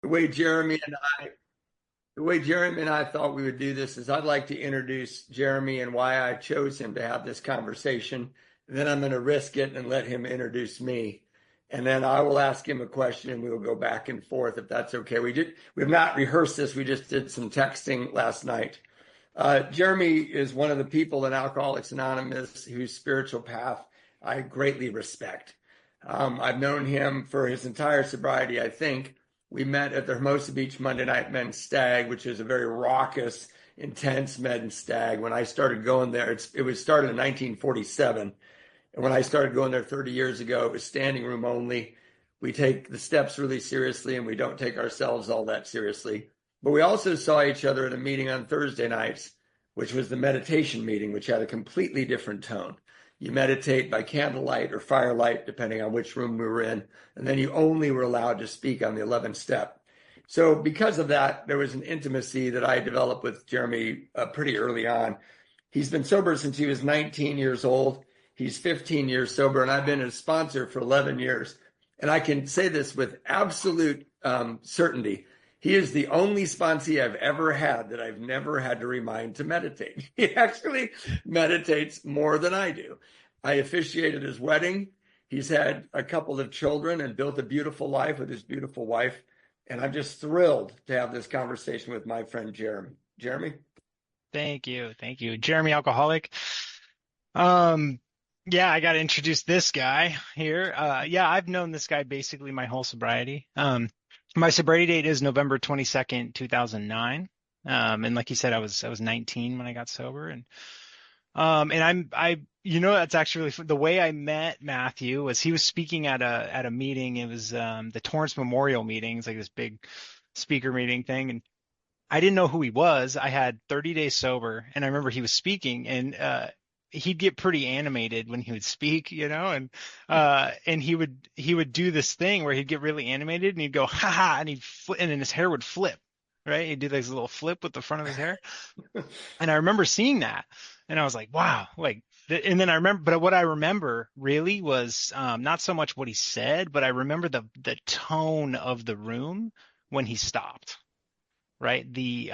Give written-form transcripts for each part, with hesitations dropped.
The way Jeremy and I, the way Jeremy and I thought we would do this is I'd like to introduce Jeremy and why I chose him to have this conversation. And then I'm going to risk it and let him introduce me. And then I will ask him a question and we will go back and forth if that's okay. We have not rehearsed this. We just did some texting last night. Jeremy is one of the people in Alcoholics Anonymous whose spiritual path I greatly respect. I've known him for his entire sobriety, I think. We met at the Hermosa Beach Monday Night Men's Stag, which is a very raucous, intense men's stag. When I started going there, it was started in 1947. And when I started going there 30 years ago, it was standing room only. We take the steps really seriously and we don't take ourselves all that seriously. But we also saw each other at a meeting on Thursday nights, which was the meditation meeting, which had a completely different tone. You meditate by candlelight or firelight, depending on which room we were in, and then you only were allowed to speak on the 11th step. So because of that, there was an intimacy that I developed with Jeremy pretty early on. He's been sober since he was 19 years old. He's 15 years sober, and I've been his sponsor for 11 years. And I can say this with absolute certainty. He is the only sponsee I've ever had that I've never had to remind to meditate. He actually meditates more than I do. I officiated his wedding. He's had a couple of children and built a beautiful life with his beautiful wife. And I'm just thrilled to have this conversation with my friend Jeremy. Jeremy? Thank you. Thank you. Jeremy Alcoholic. Yeah, I got to introduce this guy here. Yeah, I've known this guy basically my whole sobriety. My sobriety date is November 22nd, 2009. And like you said, I was 19 when I got sober. And that's actually really, the way I met Mathew was he was speaking at a meeting. It was the Torrance Memorial meeting. It's like this big speaker meeting thing. And I didn't know who he was. I had 30 days sober, and I remember he was speaking, and he'd get pretty animated when he would speak, and he would do this thing where he'd get really animated and he'd go ha ha, and and then his hair would flip, right? He'd do this little flip with the front of his hair, and I remember seeing that, and I was like, wow, and then I remember, but what I remember really was not so much what he said, but I remember the tone of the room when he stopped, right? The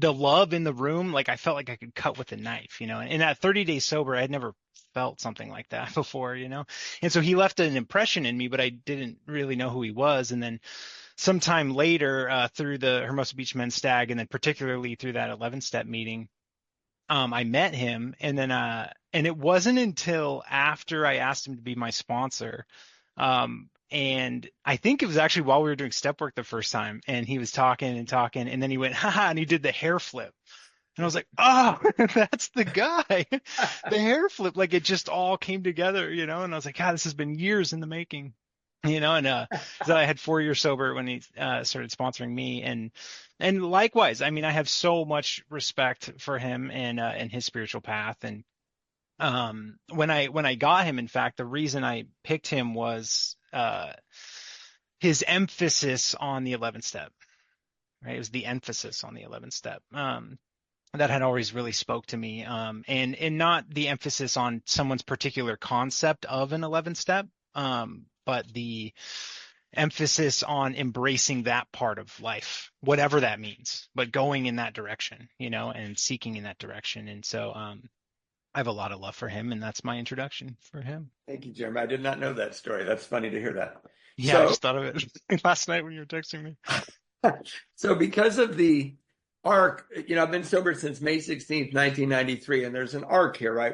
love in the room, like I felt like I could cut with a knife, and at 30 days sober, I had never felt something like that before, and so he left an impression in me, but I didn't really know who he was. And then sometime later, through the Hermosa Beach Men's Stag, and then particularly through that 11-step meeting, I met him, and then and it wasn't until after I asked him to be my sponsor, and I think it was actually while we were doing step work the first time, and he was talking and talking, and then he went, haha, and he did the hair flip. And I was like, oh, that's the guy. The hair flip, like it just all came together, and I was like, God, this has been years in the making, and so I had 4 years sober when he started sponsoring me. And likewise, I mean, I have so much respect for him and his spiritual path. And when I got him, in fact, the reason I picked him was his emphasis on the 11th step, right? It was the emphasis on the 11th step that had always really spoke to me, and not the emphasis on someone's particular concept of an 11th step, but the emphasis on embracing that part of life, whatever that means, but going in that direction, and seeking in that direction. And so I have a lot of love for him, and that's my introduction for him. Thank you, Jeremy. I did not know that story. That's funny to hear that. Yeah, I just thought of it last night when you were texting me. So because of the arc, I've been sober since May 16th, 1993, and there's an arc here, right?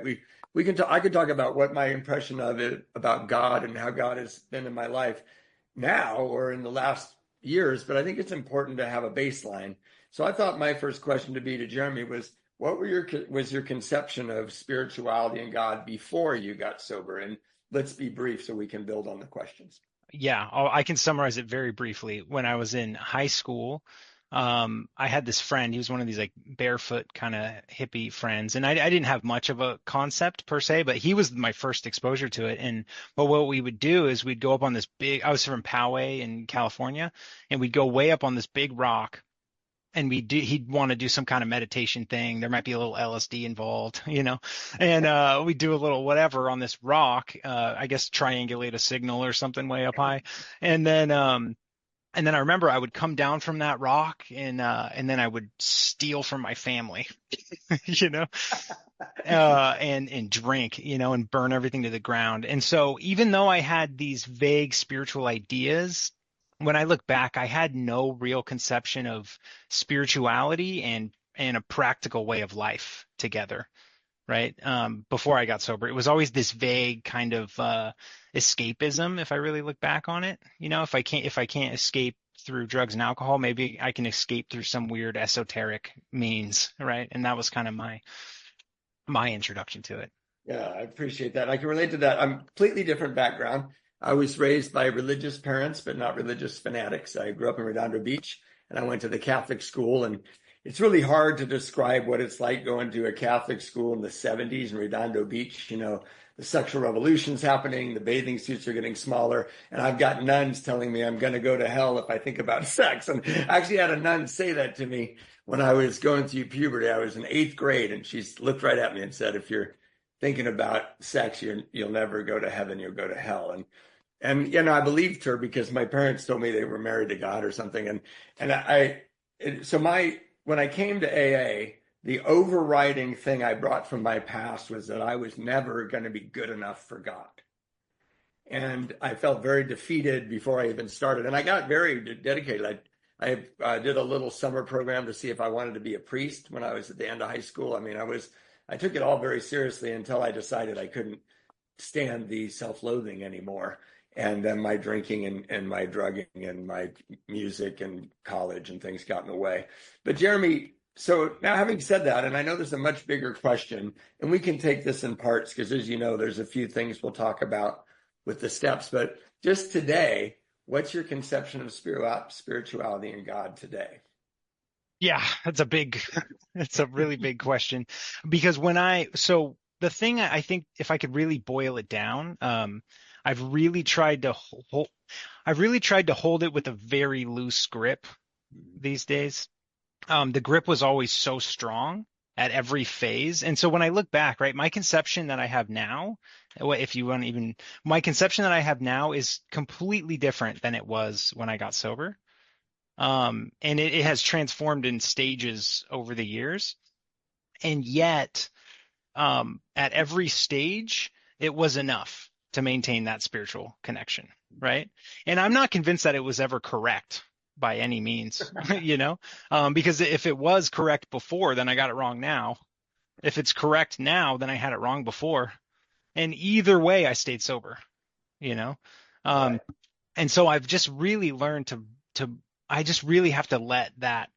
I could talk about what my impression of it, about God and how God has been in my life now or in the last years, but I think it's important to have a baseline. So I thought my first question to be to Jeremy was, what was your conception of spirituality and God before you got sober? And let's be brief so we can build on the questions. Yeah, I can summarize it very briefly. When I was in high school, I had this friend. He was one of these like barefoot kind of hippie friends, and I didn't have much of a concept per se, but he was my first exposure to it. But what we would do is we'd go up on this big. I was from Poway in California, and we'd go way up on this big rock. And he'd want to do some kind of meditation thing. There might be a little LSD involved, and we do a little whatever on this rock, I guess triangulate a signal or something way up high. And then And then I remember I would come down from that rock and then I would steal from my family, you know, and drink, and burn everything to the ground. And so even though I had these vague spiritual ideas, when I look back, I had no real conception of spirituality and a practical way of life together, right? Before I got sober, it was always this vague kind of escapism. If I really look back on it, if I can't escape through drugs and alcohol, maybe I can escape through some weird esoteric means, right? And that was kind of my introduction to it. Yeah, I appreciate that. I can relate to that. I'm a completely different background. I was raised by religious parents, but not religious fanatics. I grew up in Redondo Beach and I went to the Catholic school. And it's really hard to describe what it's like going to a Catholic school in the 70s in Redondo Beach. The sexual revolution's happening, the bathing suits are getting smaller, and I've got nuns telling me I'm going to go to hell if I think about sex. And I actually had a nun say that to me when I was going through puberty. I was in eighth grade, and she looked right at me and said, if you're thinking about sex, you'll never go to heaven, you'll go to hell. And I believed her because my parents told me they were married to God or something. And so when I came to AA, the overriding thing I brought from my past was that I was never going to be good enough for God. And I felt very defeated before I even started. And I got very dedicated. I did a little summer program to see if I wanted to be a priest when I was at the end of high school. I mean, I took it all very seriously until I decided I couldn't stand the self-loathing anymore. And then my drinking and my drugging and my music and college and things got in the way. But Jeremy, so now having said that, and I know there's a much bigger question, and we can take this in parts because as you know, there's a few things we'll talk about with the steps. But just today, what's your conception of spirituality and God today? Yeah, it's a really big question because so the thing I think if I could really boil it down, I've really tried to hold, I've really tried to hold it with a very loose grip these days. The grip was always so strong at every phase. And so when I look back, right, my conception that I have now, if you want even, my conception that I have now is completely different than it was when I got sober. And it has transformed in stages over the years. And yet, at every stage, it was enough to maintain that spiritual connection, right? And I'm not convinced that it was ever correct by any means, because if it was correct before, then I got it wrong now. If it's correct now, then I had it wrong before. And either way, I stayed sober, you know? Um, Right. and so I've just really learned to I just really have to let that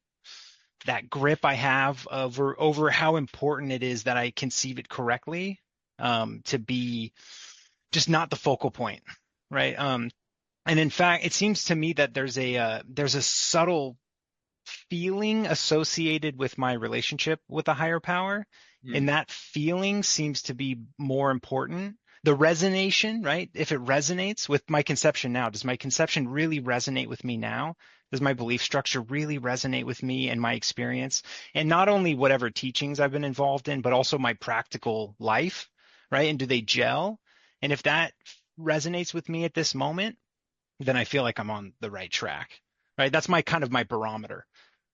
grip I have over how important it is that I conceive it correctly, to be just not the focal point, right? And in fact, it seems to me that there's a subtle feeling associated with my relationship with a higher power, Hmm. and that feeling seems to be more important. The resonation, right? If it resonates with my conception now, does my conception really resonate with me now? Does my belief structure really resonate with me and my experience? And not only whatever teachings I've been involved in, but also my practical life, right? And do they gel? And if that resonates with me at this moment, then I feel like I'm on the right track, right? That's my barometer.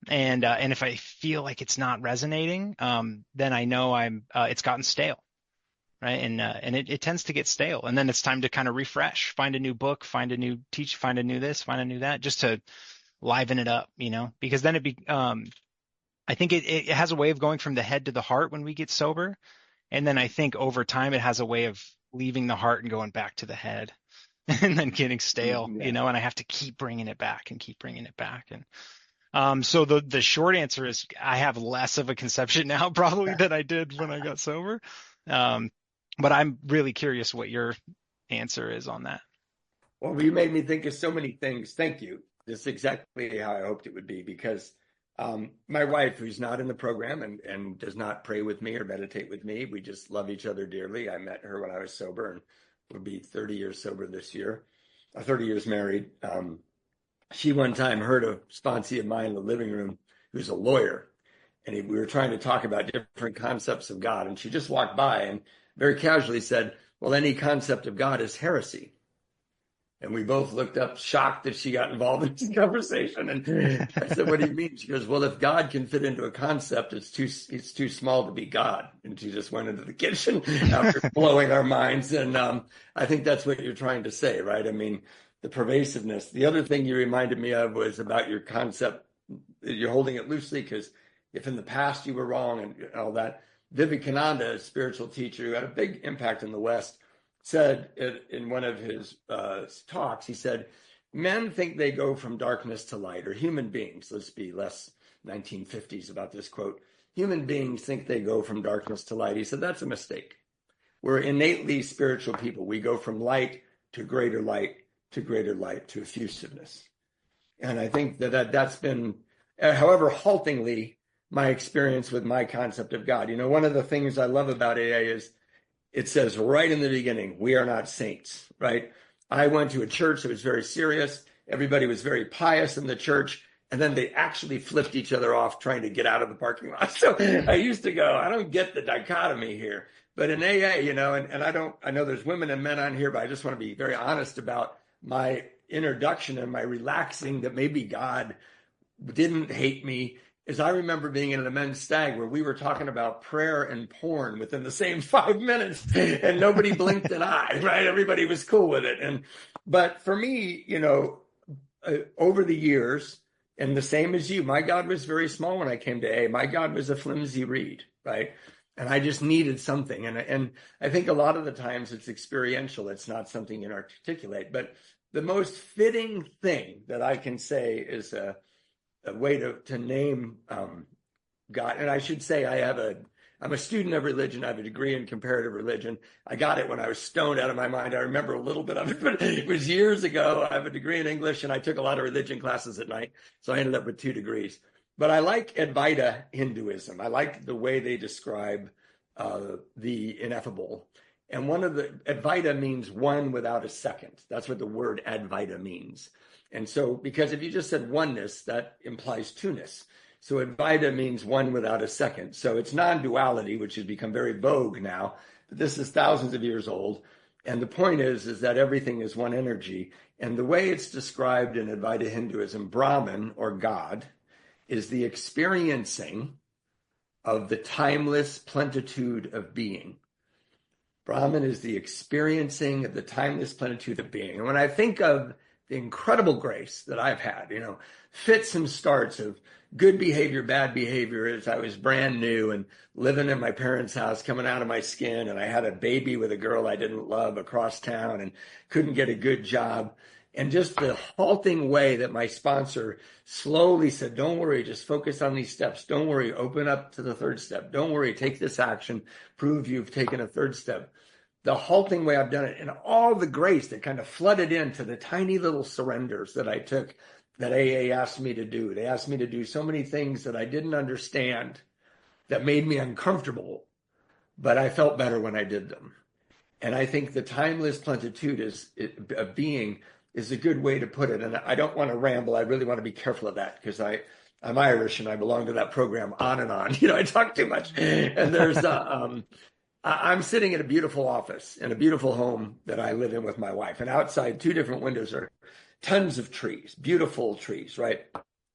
And if I feel like it's not resonating, then I know it's gotten stale, right? And it tends to get stale, and then it's time to kind of refresh, find a new book, find a new teach, find a new this, find a new that, just to liven it up, because then I think it has a way of going from the head to the heart when we get sober, and then I think over time it has a way of leaving the heart and going back to the head. And then getting stale, Yeah. and I have to keep bringing it back and keep bringing it back. And so the short answer is I have less of a conception now probably than I did when I got sober. Um, but I'm really curious what your answer is on that. Well, you made me think of so many things. Thank you. This is exactly how I hoped it would be because my wife, who's not in the program and does not pray with me or meditate with me, we just love each other dearly. I met her when I was sober and will be 30 years sober this year, 30 years married. She one time heard a sponsee of mine in the living room who's a lawyer, and we were trying to talk about different concepts of God. And she just walked by and very casually said, well, any concept of God is heresy. And we both looked up, shocked that she got involved in this conversation. And I said, "What do you mean?" She goes, "Well, if God can fit into a concept, it's too small to be God." And she just went into the kitchen after blowing our minds. And I think that's what you're trying to say, right? I mean, the pervasiveness. The other thing you reminded me of was about your concept. You're holding it loosely because if in the past you were wrong and all that. Vivekananda, a spiritual teacher who had a big impact in the West, said in one of his talks, he said, men think they go from darkness to light, or human beings, let's be less 1950s about this quote, human beings think they go from darkness to light. He said, that's a mistake. We're innately spiritual people. We go from light to greater light to greater light to effusiveness. And I think that's been, however haltingly, my experience with my concept of God. You know, one of the things I love about AA is it says right in the beginning, we are not saints, right? I went to a church that was very serious. Everybody was very pious in the church. And then they actually flipped each other off trying to get out of the parking lot. So I used to go, I don't get the dichotomy here. But in AA, you know, and I know there's women and men on here, but I just want to be very honest about my introduction and my relaxing that maybe God didn't hate me. Is I remember being in a men's stag where we were talking about prayer and porn within the same 5 minutes and nobody blinked an eye, right? Everybody was cool with it. But for me, you know, over the years, and the same as you, my God was very small when I came to AA. My God was a flimsy reed, right? And I just needed something. And I think a lot of the times it's experiential. It's not something you can articulate. But the most fitting thing that I can say is a way to name God. And I should say I'm a student of religion. I have a degree in comparative religion. I got it when I was stoned out of my mind. I remember a little bit of it, but it was years ago. I have a degree in English and I took a lot of religion classes at night. So I ended up with 2 degrees. But I like Advaita Hinduism. I like the way they describe the ineffable. And one of the Advaita means one without a second. That's what the word Advaita means. And so, because if you just said oneness, that implies two-ness. So Advaita means one without a second. So it's non-duality, which has become very vogue now. But this is thousands of years old. And the point is that everything is one energy. And the way it's described in Advaita Hinduism, Brahman, or God, is the experiencing of the timeless plenitude of being. Brahman is the experiencing of the timeless plenitude of being. And when I think of the incredible grace that I've had, you know, fits and starts of good behavior, bad behavior as I was brand new and living in my parents' house, coming out of my skin. And I had a baby with a girl I didn't love across town and couldn't get a good job. And just the halting way that my sponsor slowly said, don't worry, just focus on these steps. Don't worry, open up to the 3rd step. Don't worry, take this action, prove you've taken a 3rd step. The halting way I've done it, and all the grace that kind of flooded into the tiny little surrenders that I took that AA asked me to do. They asked me to do so many things that I didn't understand that made me uncomfortable, but I felt better when I did them. And I think the timeless plenitude of being is a good way to put it. And I don't want to ramble. I really want to be careful of that because I'm Irish and I belong to that program on and on. You know, I talk too much. And I'm sitting in a beautiful office in a beautiful home that I live in with my wife. And outside, 2 different windows are tons of trees, beautiful trees, right?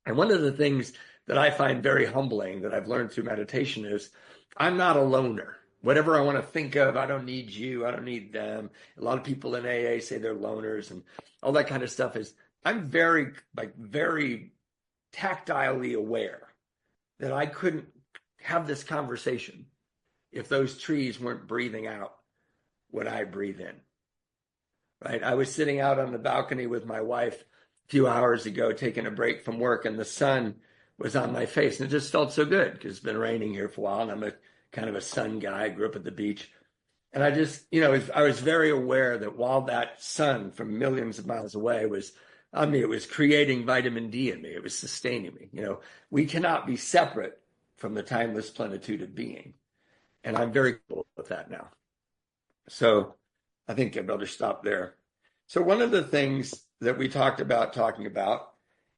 And one of the things that I find very humbling that I've learned through meditation is I'm not a loner. Whatever I want to think of, I don't need you, I don't need them. A lot of people in AA say they're loners and all that kind of stuff I'm very tactilely aware that I couldn't have this conversation if those trees weren't breathing out what I breathe in, right? I was sitting out on the balcony with my wife a few hours ago, taking a break from work, and the sun was on my face. And it just felt so good because it's been raining here for a while, and I'm a kind of a sun guy. I grew up at the beach. And I just, you know, I was very aware that while that sun from millions of miles away was on me, it was creating vitamin D in me. It was sustaining me. You know, we cannot be separate from the timeless plenitude of being. And I'm very cool with that now. So I think I better stop there. So one of the things that we talking about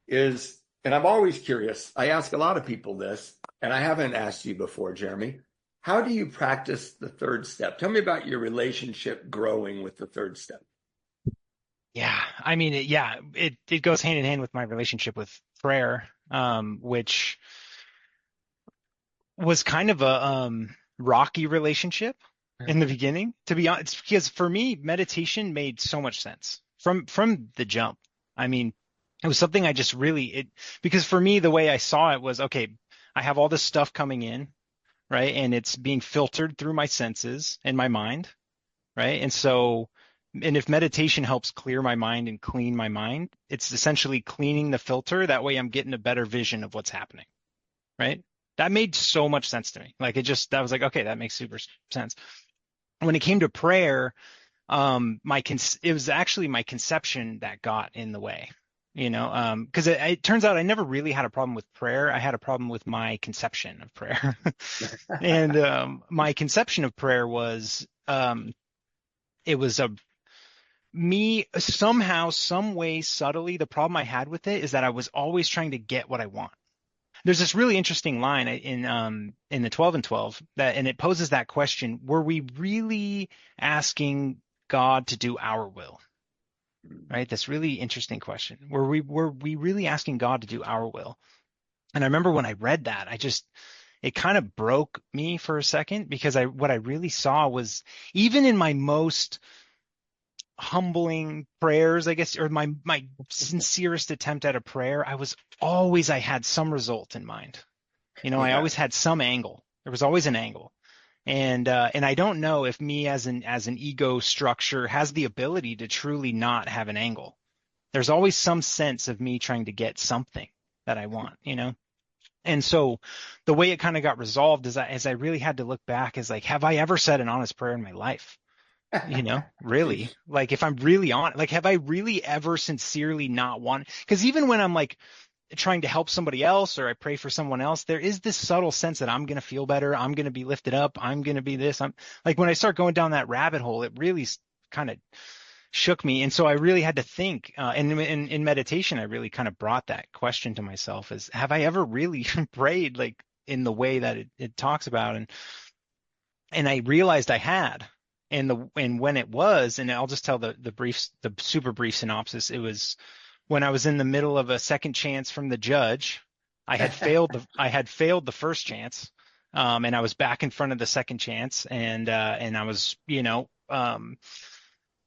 is, and I'm always curious, I ask a lot of people this, and I haven't asked you before, Jeremy, how do you practice the 3rd step? Tell me about your relationship growing with the 3rd step. Yeah. I mean, it goes hand in hand with my relationship with prayer, which was kind of a rocky relationship in the beginning, to be honest, because for me, meditation made so much sense from the jump. I mean, it was something I just really it because for me, the way I saw it was, okay, I have all this stuff coming in, right? And it's being filtered through my senses and my mind, right? And if meditation helps clear my mind and clean my mind, it's essentially cleaning the filter. That way I'm getting a better vision of what's happening, right? That made so much sense to me. Like that was like, okay, that makes super sense. When it came to prayer, it was actually my conception that got in the way, because it turns out I never really had a problem with prayer. I had a problem with my conception of prayer. And my conception of prayer was it was a me somehow, some way, subtly. The problem I had with it is that I was always trying to get what I want. There's this really interesting line in the 12 and 12 and it poses that question, were we really asking God to do our will? Right? That's really interesting question. Were we really asking God to do our will? And I remember when I read that, it kind of broke me for a second because what I really saw was even in my most humbling prayers, I guess, or my sincerest attempt at a prayer, I had some result in mind. I Yeah. always had some angle. There was always an angle. And I don't know if me as an ego structure has the ability to truly not have an angle. There's always some sense of me trying to get something that I want. And so the way it kind of got resolved is as I really had to look back is like, have I ever said an honest prayer in my life? Really, like if I'm really on, like, have I really ever sincerely not want? Because even when I'm like trying to help somebody else or I pray for someone else, there is this subtle sense that I'm going to feel better. I'm going to be lifted up. I'm going to be this. I'm like, when I start going down that rabbit hole, it really kind of shook me. And so I really had to think, and in meditation, I really kind of brought that question to myself is, have I ever really prayed like in the way that it talks about? And I realized I had. And when it was, and I'll just tell the super brief synopsis. It was when I was in the middle of a second chance from the judge. I had failed the first chance, and I was back in front of the second chance, and I was,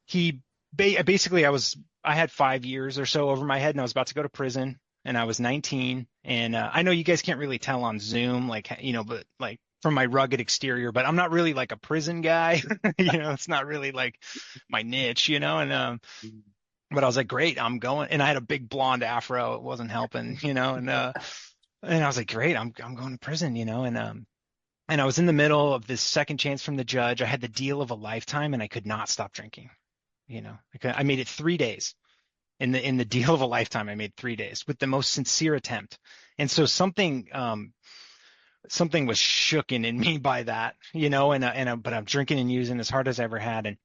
he basically I had 5 years or so over my head, and I was about to go to prison, and I was 19, and I know you guys can't really tell on Zoom, like, but like from my rugged exterior, but I'm not really like a prison guy, it's not really like my niche, and but I was like, great, I'm going. And I had a big blonde afro. It wasn't helping, and I was like, great, I'm going to prison, and I was in the middle of this second chance from the judge. I had the deal of a lifetime and I could not stop drinking, I made it 3 days in the deal of a lifetime. I made 3 days with the most sincere attempt. And so something was shooken in me by that, but I'm drinking and using as hard as I ever had.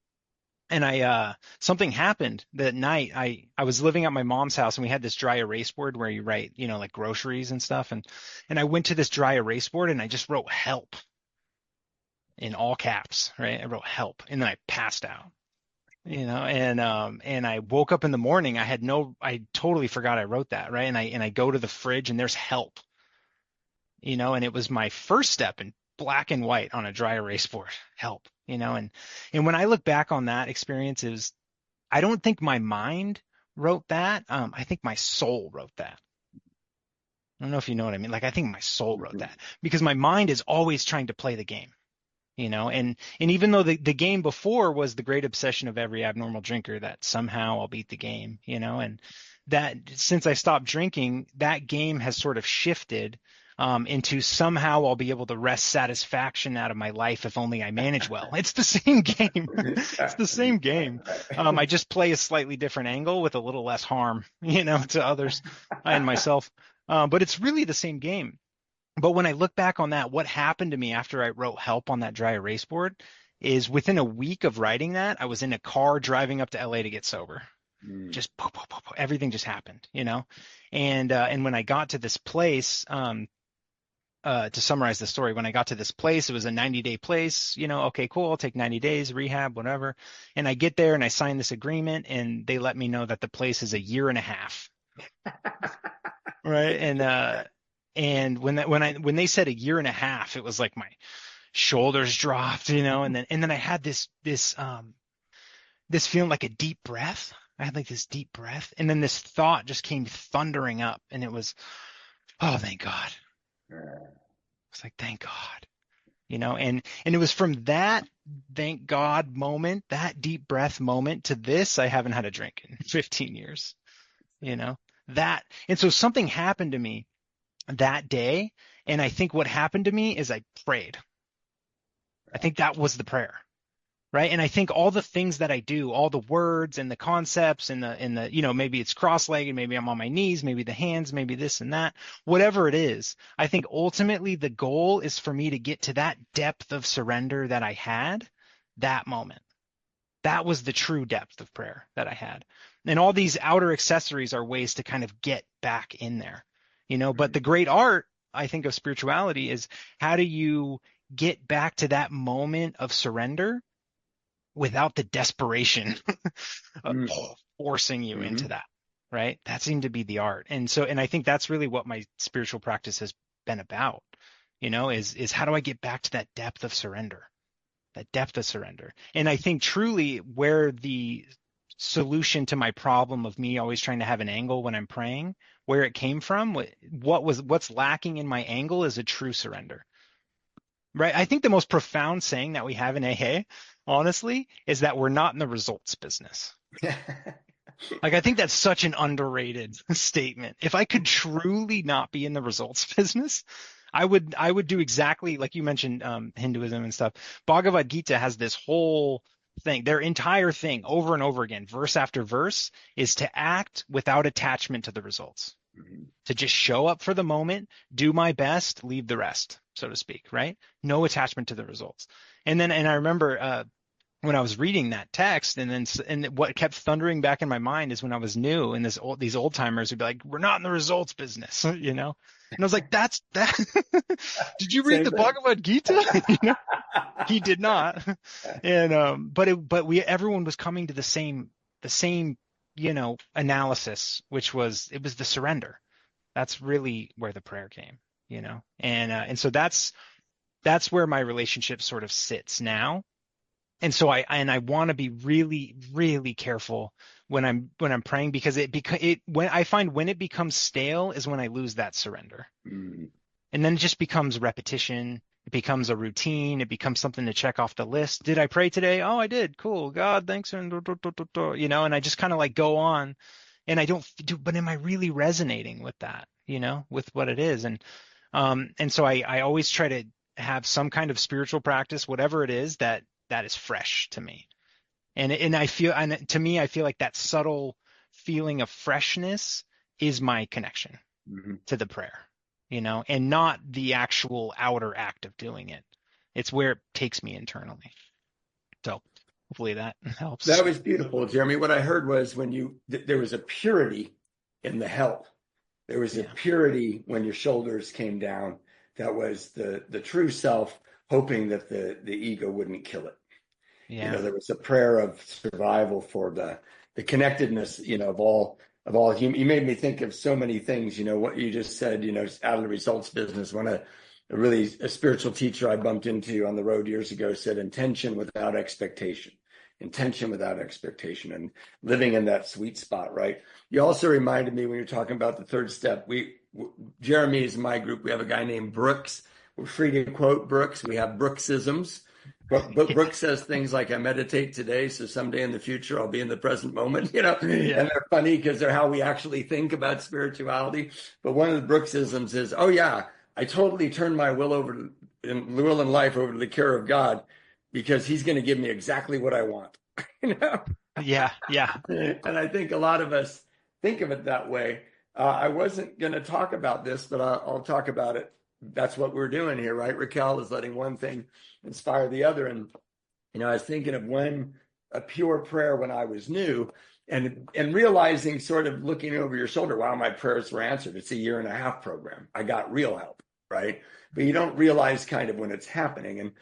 And something happened that night. I was living at my mom's house and we had this dry erase board where you write, like groceries and stuff. And I went to this dry erase board and I just wrote help in all caps, right? I wrote help and then I passed out, and I woke up in the morning. I totally forgot I wrote that, right? And I go to the fridge and there's help, and it was my first step in black and white on a dry erase board, help, and when I look back on that experience I don't think my mind wrote that. I think my soul wrote that. I don't know if you know what I mean. Like, I think my soul wrote that because my mind is always trying to play the game, and even though the game before was the great obsession of every abnormal drinker that somehow I'll beat the game, and that since I stopped drinking, that game has sort of shifted into somehow I'll be able to wrest satisfaction out of my life if only I manage well. It's the same game. It's the same game. I just play a slightly different angle with a little less harm, to others and myself. But it's really the same game. But when I look back on that, what happened to me after I wrote help on that dry erase board is within a week of writing that, I was in a car driving up to LA to get sober. Just poof, poof, poof, poof, everything just happened, and when I got to this place, to summarize the story, when I got to this place, it was a 90-day place, okay, cool, I'll take 90 days, rehab, whatever. And I get there and I sign this agreement and they let me know that the place is a year and a half. Right. And when they said a year and a half, it was like my shoulders dropped, and then I had this feeling like a deep breath. I had like this deep breath, and then this thought just came thundering up, and it was, oh, thank God. It's like, thank God, and it was from that thank God moment, that deep breath moment to this, I haven't had a drink in 15 years, you know, and so something happened to me that day. And I think what happened to me is I prayed. I think that was the prayer. Right. And I think all the things that I do, all the words and the concepts and the, maybe it's cross-legged, maybe I'm on my knees, maybe the hands, maybe this and that, whatever it is, I think ultimately the goal is for me to get to that depth of surrender that I had that moment. That was the true depth of prayer that I had. And all these outer accessories are ways to kind of get back in there, but the great art, I think, of spirituality is how do you get back to that moment of surrender without the desperation of forcing you into that, right? That seemed to be the art. And I think that's really what my spiritual practice has been about, is how do I get back to that depth of surrender, And I think truly where the solution to my problem of me always trying to have an angle when I'm praying, where it came from, what's lacking in my angle is a true surrender. Right. I think the most profound saying that we have in AA, honestly, is that we're not in the results business. Like, I think that's such an underrated statement. If I could truly not be in the results business, I would do exactly like you mentioned, Hinduism and stuff. Bhagavad Gita has this whole thing, their entire thing over and over again, verse after verse, is to act without attachment to the results. To just show up for the moment, do my best, leave the rest, so to speak, right? No attachment to the results. And I remember when I was reading that text, and what kept thundering back in my mind is when I was new, and these old timers would be like, "We're not in the results business," And I was like, "That's that." Did you read the Bhagavad Gita? He did not. And everyone was coming to the same analysis, which was it was the surrender. That's really where the prayer came, and so that's where my relationship sort of sits now. And so I want to be really, really careful when I'm praying, because I find when it becomes stale is when I lose that surrender. And then it just becomes repetition. It becomes a routine. It becomes something to check off the list. Did I pray today? Oh, I did. Cool. God, thanks. And and I just kind of like go on, and I don't do, but am I really resonating with that, with what it is? And so I always try to have some kind of spiritual practice, whatever it is that is fresh to me. And I feel, and to me, I feel like that subtle feeling of freshness is my connection to the prayer, and not the actual outer act of doing it. It's where it takes me internally. So hopefully that helps. That was beautiful, Jeremy. What I heard was there was a purity in the help. There was a purity when your shoulders came down. That was the true self, hoping that the ego wouldn't kill it. Yeah. There was a prayer of survival for the connectedness, of all human. You made me think of so many things, what you just said, out of the results business. A spiritual teacher I bumped into on the road years ago said, intention without expectation, and living in that sweet spot, right? You also reminded me when you're talking about the third step, Jeremy is in my group. We have a guy named Brooks. We're free to quote Brooks. We have Brooksisms. But Brooks says things like, I meditate today, so someday in the future I'll be in the present moment, and they're funny because they're how we actually think about spirituality. But one of the Brooksisms is, oh yeah, I totally turn my will and life over to the care of God, because he's going to give me exactly what I want. Yeah. And I think a lot of us think of it that way. I wasn't going to talk about this, but I'll talk about it. That's what we're doing here, right? Raquel is letting one thing inspire the other. And, I was thinking of a pure prayer when I was new, and realizing, sort of looking over your shoulder, wow, my prayers were answered. It's a 1.5-year program. I got real help. right? But you don't realize kind of when it's happening. And,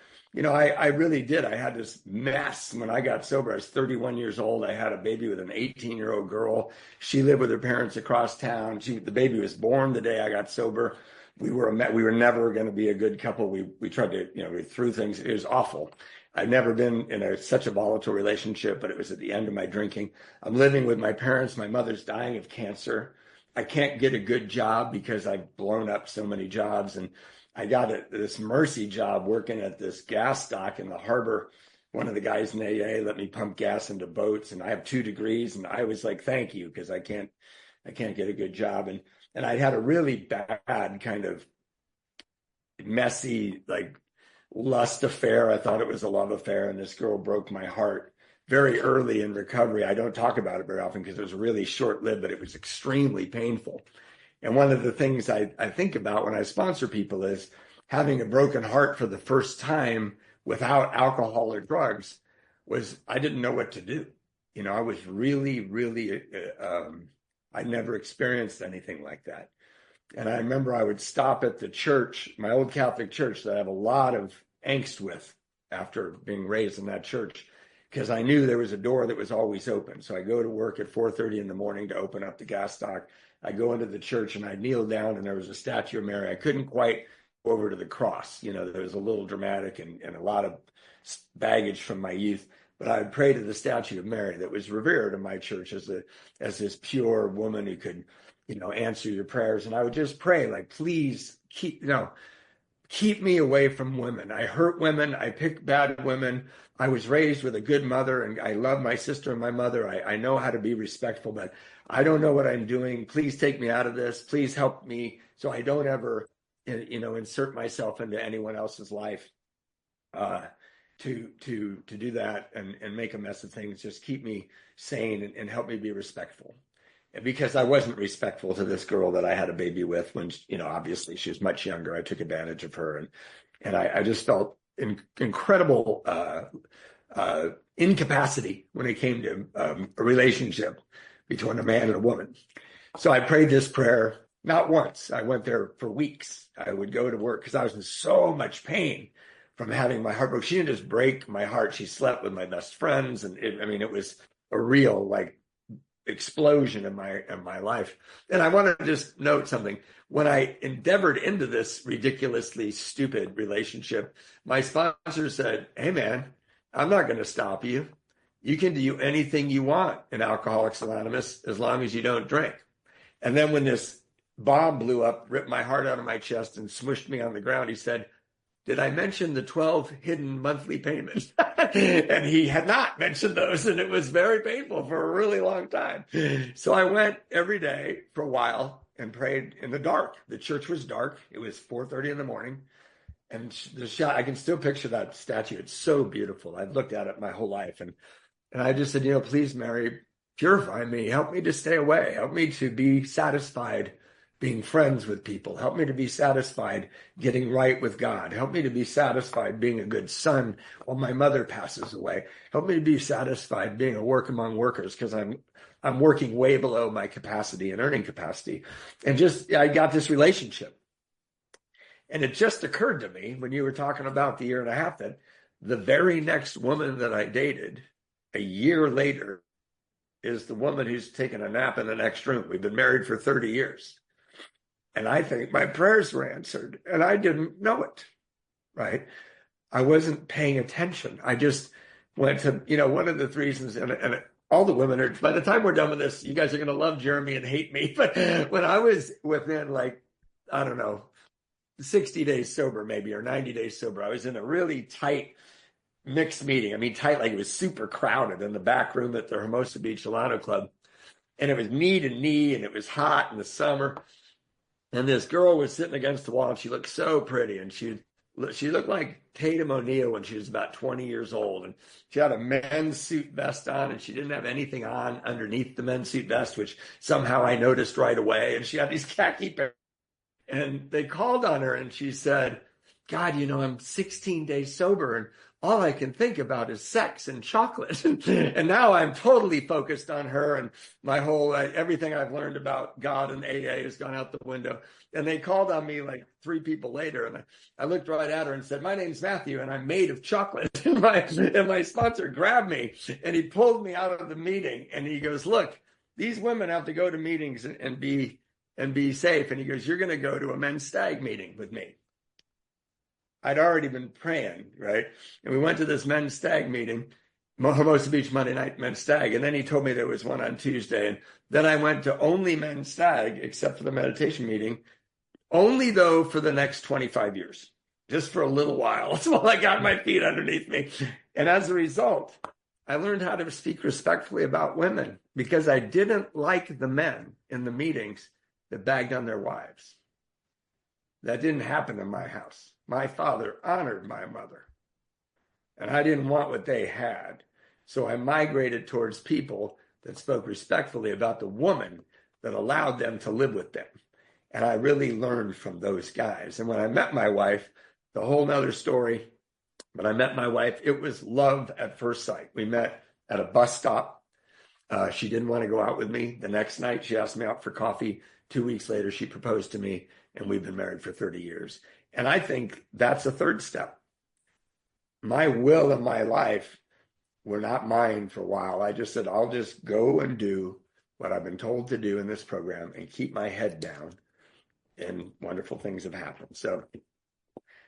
I really did. I had this mess when I got sober. I was 31 years old. I had a baby with an 18-year-old girl. She lived with her parents across town. The baby was born the day I got sober. We were never going to be a good couple. We tried to, we threw things. It was awful. I've never been in such a volatile relationship, but it was at the end of my drinking. I'm living with my parents. My mother's dying of cancer. I can't get a good job because I've blown up so many jobs. And I got this mercy job working at this gas dock in the harbor. One of the guys in AA let me pump gas into boats, and I have 2 degrees. And I was like, thank you, because I can't get a good job. And I had a really bad kind of messy, like lust affair. I thought it was a love affair. And this girl broke my heart very early in recovery. I don't talk about it very often because it was really short-lived, but it was extremely painful. And one of the things I think about when I sponsor people is having a broken heart for the first time without alcohol or drugs was I didn't know what to do. I was really, really, I never experienced anything like that. And I remember I would stop at the church, my old Catholic church that I have a lot of angst with after being raised in that church, because I knew there was a door that was always open. So I go to work at 4:30 in the morning to open up the gas dock. I go into the church and I kneel down and there was a statue of Mary. I couldn't quite go over to the cross. There was a little dramatic and a lot of baggage from my youth. But I would pray to the statue of Mary that was revered in my church as this pure woman who could, answer your prayers. And I would just pray, like, please keep me away from women. I hurt women. I pick bad women. I was raised with a good mother and I love my sister and my mother. I know how to be respectful, but I don't know what I'm doing. Please take me out of this. Please help me so I don't ever, insert myself into anyone else's life to do that and make a mess of things. Just keep me sane and help me be respectful. Because I wasn't respectful to this girl that I had a baby with when, obviously she was much younger. I took advantage of her and I just felt incredible incapacity when it came to a relationship between a man and a woman. So I prayed this prayer, not once. I went there for weeks. I would go to work because I was in so much pain from having my heart broken. She didn't just break my heart. She slept with my best friends. And it was a real explosion in my life. And I want to just note something. When I endeavored into this ridiculously stupid relationship, my sponsor said, hey man, I'm not going to stop you. You can do anything you want in Alcoholics Anonymous as long as you don't drink. And then when this bomb blew up, ripped my heart out of my chest and smushed me on the ground, he said, did I mention the 12 hidden monthly payments? And he had not mentioned those, and it was very painful for a really long time. So I went every day for a while and prayed in the dark. The church was dark. It was 4:30 in the morning. And I can still picture that statue. It's so beautiful. I've looked at it my whole life. And I just said, please, Mary, purify me. Help me to stay away. Help me to be satisfied being friends with people. Help me to be satisfied getting right with God. Help me to be satisfied being a good son while my mother passes away. Help me to be satisfied being a work among workers because I'm working way below my capacity and earning capacity. And I got this relationship. And it just occurred to me when you were talking about the year and a half that the very next woman that I dated a year later is the woman who's taken a nap in the next room. We've been married for 30 years. And I think my prayers were answered and I didn't know it, right? I wasn't paying attention. I just went to, one of the reasons, and all the women are, by the time we're done with this, you guys are going to love Jeremy and hate me. But when I was within 60 days sober maybe, or 90 days sober, I was in a really tight mixed meeting. I mean, tight, like it was super crowded in the back room at the Hermosa Beach Solano Club. And it was knee to knee and it was hot in the summer. And this girl was sitting against the wall and she looked so pretty. And she looked like Tatum O'Neal when she was about 20 years old. And she had a men's suit vest on and she didn't have anything on underneath the men's suit vest, which somehow I noticed right away. And she had these khaki pants. And they called on her and she said, God, I'm 16 days sober. And all I can think about is sex and chocolate. And now I'm totally focused on her, and my whole everything I've learned about God and AA has gone out the window. And they called on me like three people later, and I looked right at her and said, "My name's Matthew, and I'm made of chocolate." And my sponsor grabbed me and he pulled me out of the meeting, and he goes, "Look, these women have to go to meetings and be safe." And he goes, "You're going to go to a men's stag meeting with me." I'd already been praying, right? And we went to this men's stag meeting, Hermosa Beach Monday night men's stag. And then he told me there was one on Tuesday. And then I went to only men's stag, except for the meditation meeting, only though for the next 25 years, just for a little while. That's while I got my feet underneath me. And as a result, I learned how to speak respectfully about women because I didn't like the men in the meetings that bagged on their wives. That didn't happen in my house. My father honored my mother, and I didn't want what they had. So I migrated towards people that spoke respectfully about the woman that allowed them to live with them. And I really learned from those guys. And when I met my wife, the whole nother story, when I met my wife, it was love at first sight. We met at a bus stop. She didn't want to go out with me. The next night, she asked me out for coffee. 2 weeks later, she proposed to me, and we've been married for 30 years. And I think that's a third step. My will and my life were not mine for a while. I just said, I'll just go and do what I've been told to do in this program and keep my head down. And wonderful things have happened. So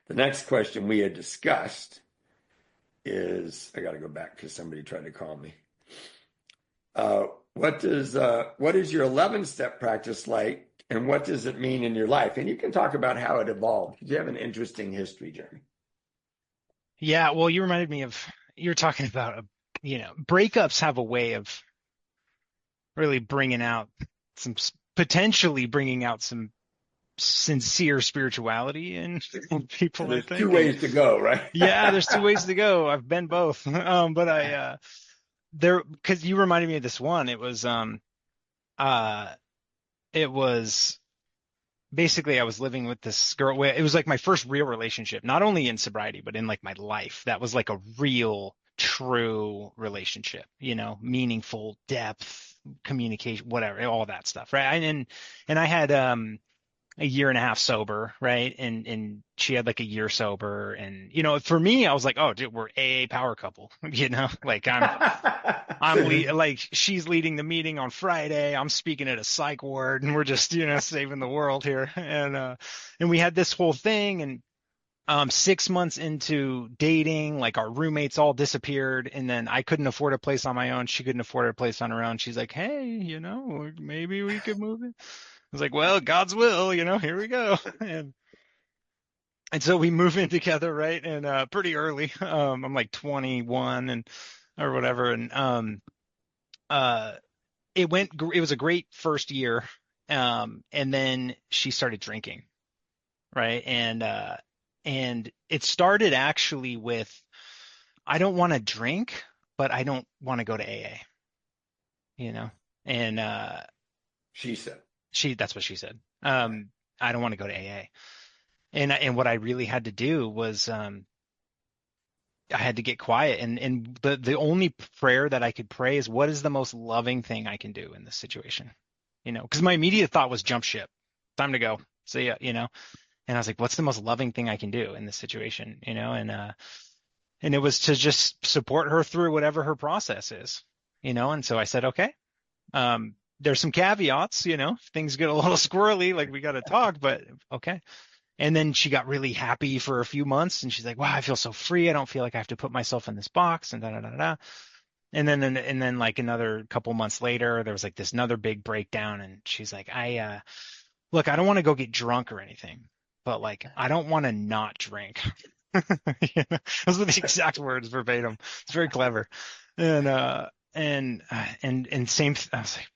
the next question we had discussed is, I got to go back because somebody tried to call me. What is your 11-step practice like, and what does it mean in your life? And you can talk about how it evolved. You have an interesting history, Jeremy. Yeah, well, you reminded me of you're talking about breakups have a way of really bringing out potentially bringing out some sincere spirituality in people, And I there's think. two ways to go, right? Yeah, there's two ways to go. I've been both. But there, because you reminded me of this one. Uh it was basically I was living with this girl. It was like my first real relationship, not only in sobriety, but in like my life. That was like a real, true relationship, meaningful depth, communication, whatever, all that stuff, right? And I had a year and a half sober, right? And she had like a year sober, and for me, I was like, oh, dude, we're AA power couple, like like she's leading the meeting on Friday. I'm speaking at a psych ward, and we're just saving the world here. And we had this whole thing, and 6 months into dating, like our roommates all disappeared, and then I couldn't afford a place on my own. She couldn't afford a place on her own. She's like, hey, maybe we could move in. I was like, well, God's will, here we go. And so we move in together, right? And pretty early. I'm like 21 and or whatever, and uh it was a great first year. And then she started drinking, right? And it started actually with, I don't want to drink, but I don't want to go to AA, and She said. that's what she said. I don't want to go to AA. And what I really had to do was I had to get quiet, and the only prayer that I could pray is, what is the most loving thing I can do in this situation? Because my immediate thought was jump ship, time to go. See ya, And I was like, what's the most loving thing I can do in this situation? And it was to just support her through whatever her process is, And so I said, okay, there's some caveats, if things get a little squirrely, like we got to talk, but okay. And then she got really happy for a few months, and she's like, wow, I feel so free. I don't feel like I have to put myself in this box, and da da da da. And then like another couple months later, there was like this another big breakdown, and she's like, look, I don't want to go get drunk or anything, but like, I don't want to not drink. Those were the exact words verbatim. It's very clever. And same, I was like,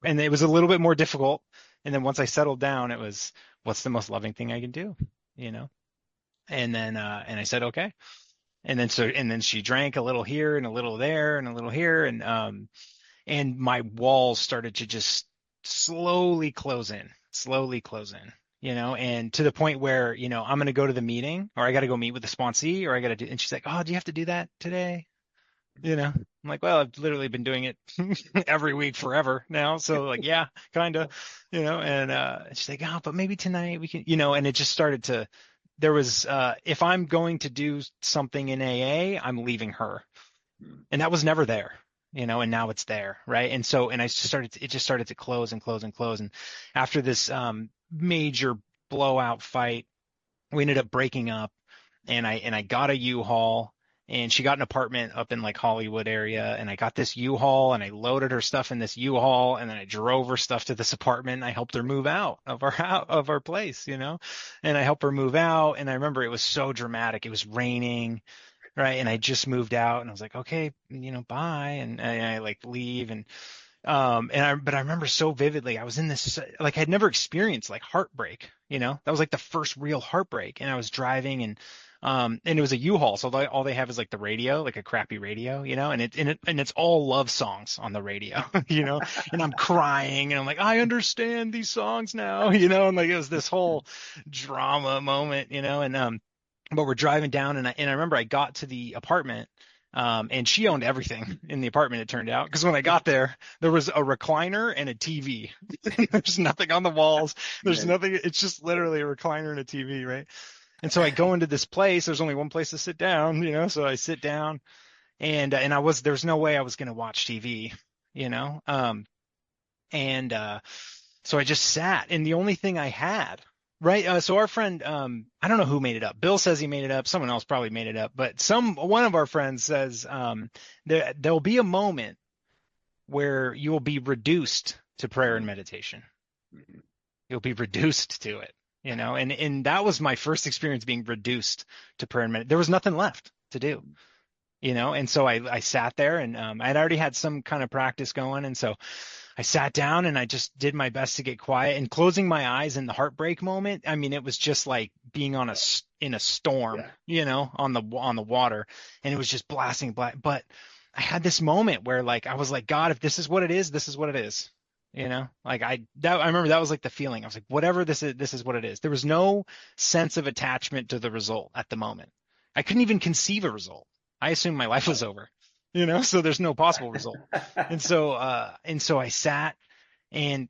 and it was a little bit more difficult. And then once I settled down, it was, what's the most loving thing I can do, And then and I said, okay. And then she drank a little here and a little there and a little here, and my walls started to just slowly close in, and to the point where, I'm going to go to the meeting, or I got to go meet with the sponsee, or I got to do, and she's like, "Oh, do you have to do that today?" I'm like, "Well, I've literally been doing it every week forever now." So like, yeah, kind of, and she's like, "Oh, but maybe tonight we can," and it just started to, there was, if I'm going to do something in AA, I'm leaving her. And that was never there, and now it's there. Right. And so, and it just started to close and close and close. And after this, major blowout fight, we ended up breaking up, and I got a U-Haul, and she got an apartment up in like Hollywood area, and I got this U-Haul, and I loaded her stuff in this U-Haul, and then I drove her stuff to this apartment, and I helped her move out of our house, of our place, and I helped her move out. And I remember it was so dramatic. It was raining, right? And I just moved out, and I was like, "Okay, bye," and I like leave, but I remember so vividly, I was in this, like, I'd never experienced like heartbreak, that was like the first real heartbreak. And I was driving, and it was a U-Haul. So all they have is like the radio, like a crappy radio, and it's all love songs on the radio, and I'm crying, and I'm like, "I understand these songs now," and like, it was this whole drama moment, but we're driving down, and I remember I got to the apartment, and she owned everything in the apartment, it turned out, because when I got there was a recliner and a TV. There's nothing on the walls. There's Right. nothing. It's just literally a recliner and a TV, right? And so I go into this place. There's only one place to sit down, So I sit down, and there was no way I was going to watch TV, you know. And so I just sat, and the only thing I had, right? So our friend, I don't know who made it up. Bill says he made it up. Someone else probably made it up, but one of our friends says, there'll be a moment where you will be reduced to prayer and meditation. You'll be reduced to it, and that was my first experience, being reduced to prayer and meditation. There was nothing left to do, and so I sat there, and I'd already had some kind of practice going, and so I sat down and I just did my best to get quiet, and closing my eyes in the heartbreak moment. I mean, it was just like being in a storm, Yeah. on the water, and it was just blasting black. But I had this moment where, like, I was like, "God, if this is what it is, this is what it is." Like, I remember that was like the feeling. I was like, "Whatever this is what it is." There was no sense of attachment to the result at the moment. I couldn't even conceive a result. I assumed my life was over, so there's no possible result. And so I sat, and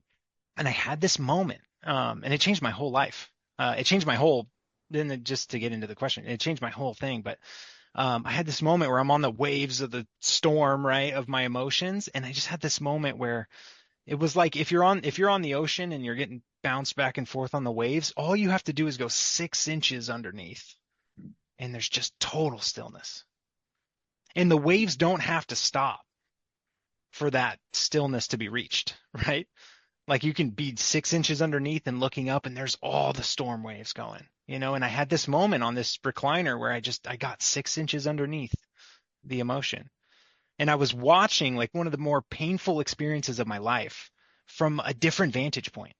I had this moment, and it changed my whole life. It changed my whole, then, just to get into the question, it changed my whole thing. But I had this moment where I'm on the waves of the storm, right, of my emotions, and I just had this moment where it was like, if you're on the ocean and you're getting bounced back and forth on the waves, all you have to do is go 6 inches underneath, and there's just total stillness, and the waves don't have to stop for that stillness to be reached, right? Like, you can be 6 inches underneath and looking up, and there's all the storm waves going, and I had this moment on this recliner where I got 6 inches underneath the emotion. And I was watching, like, one of the more painful experiences of my life from a different vantage point,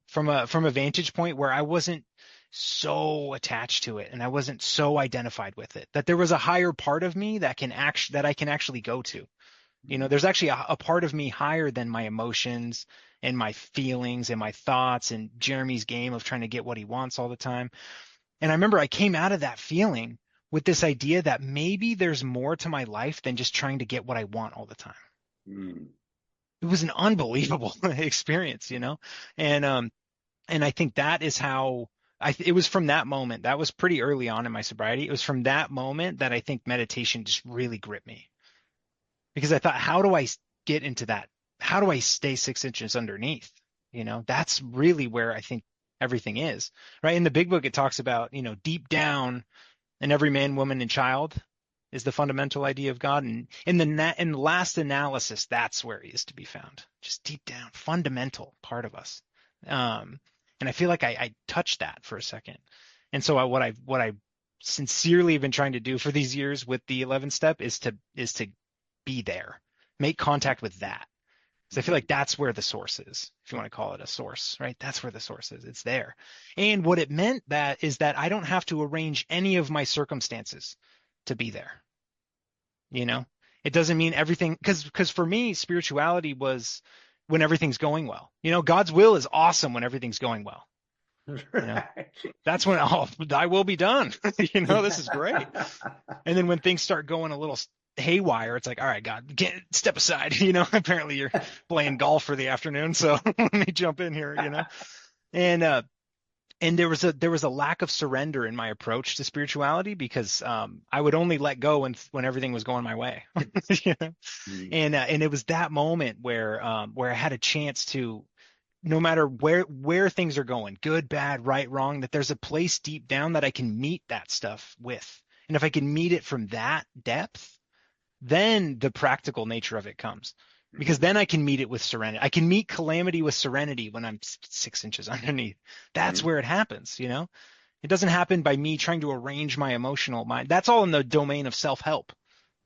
from a vantage point where I wasn't so attached to it, and I wasn't so identified with it, that there was a higher part of me that I can actually go to. There's actually a part of me higher than my emotions and my feelings and my thoughts and Jeremy's game of trying to get what he wants all the time. And I remember I came out of that feeling with this idea that maybe there's more to my life than just trying to get what I want all the time. Mm. It was an unbelievable experience, and I think that is how it was from that moment. That was pretty early on in my sobriety. It was from that moment that I think meditation just really gripped me, because I thought, how do I get into that? How do I stay 6 inches underneath? That's really where I think everything is, right? In the big book, it talks about, deep down in every man, woman, and child is the fundamental idea of God. And in the last analysis, that's where he is to be found, just deep down, fundamental part of us. And I feel like I touched that for a second. And so what I sincerely have been trying to do for these years with the 11th step is to be there, make contact with that. So I feel like that's where the source is, if you want to call it a source, right? That's where the source is. It's there. And what it meant that is that I don't have to arrange any of my circumstances to be there. It doesn't mean everything, because for me, spirituality was when everything's going well. God's will is awesome when everything's going well. You know, Right. that's when, oh, thy will be done. This is great. And then when things start going a little haywire, it's like, all right, God, step aside. Apparently you're playing golf for the afternoon, so let me jump in here. And and there was a lack of surrender in my approach to spirituality because I would only let go when everything was going my way. you know? Mm. And it was that moment where I had a chance to, no matter where things are going, good, bad, right, wrong, that there's a place deep down that I can meet that stuff with. And if I can meet it from that depth, then the practical nature of it comes. Because Mhm. then I can meet it with serenity. I can meet calamity with serenity when I'm 6 inches underneath. That's Mhm. where it happens. It doesn't happen by me trying to arrange my emotional mind. That's all in the domain of self-help,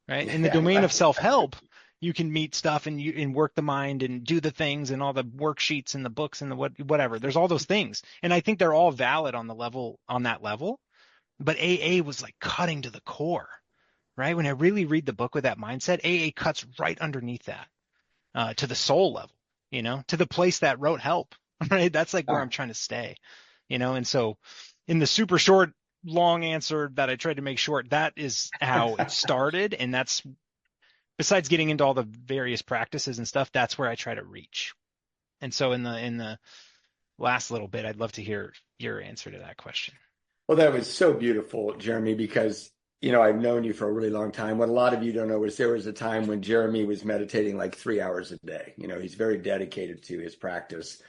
right? In the Yeah, domain of right. self-help, you can meet stuff and work the mind and do the things and all the worksheets and the books and the whatever. There's all those things. And I think they're all valid on that level. But AA was like cutting to the core, right? When I really read the book with that mindset, AA cuts right underneath that, to the soul level, to the place that wrote help, right? That's like where I'm trying to stay, And so in the super short, long answer that I tried to make short, that is how it started. And that's, besides getting into all the various practices and stuff, that's where I try to reach. And so in the last little bit, I'd love to hear your answer to that question. Well, that was so beautiful, Jeremy, because I've known you for a really long time. What a lot of you don't know is there was a time when Jeremy was meditating like 3 hours a day. He's very dedicated to his practice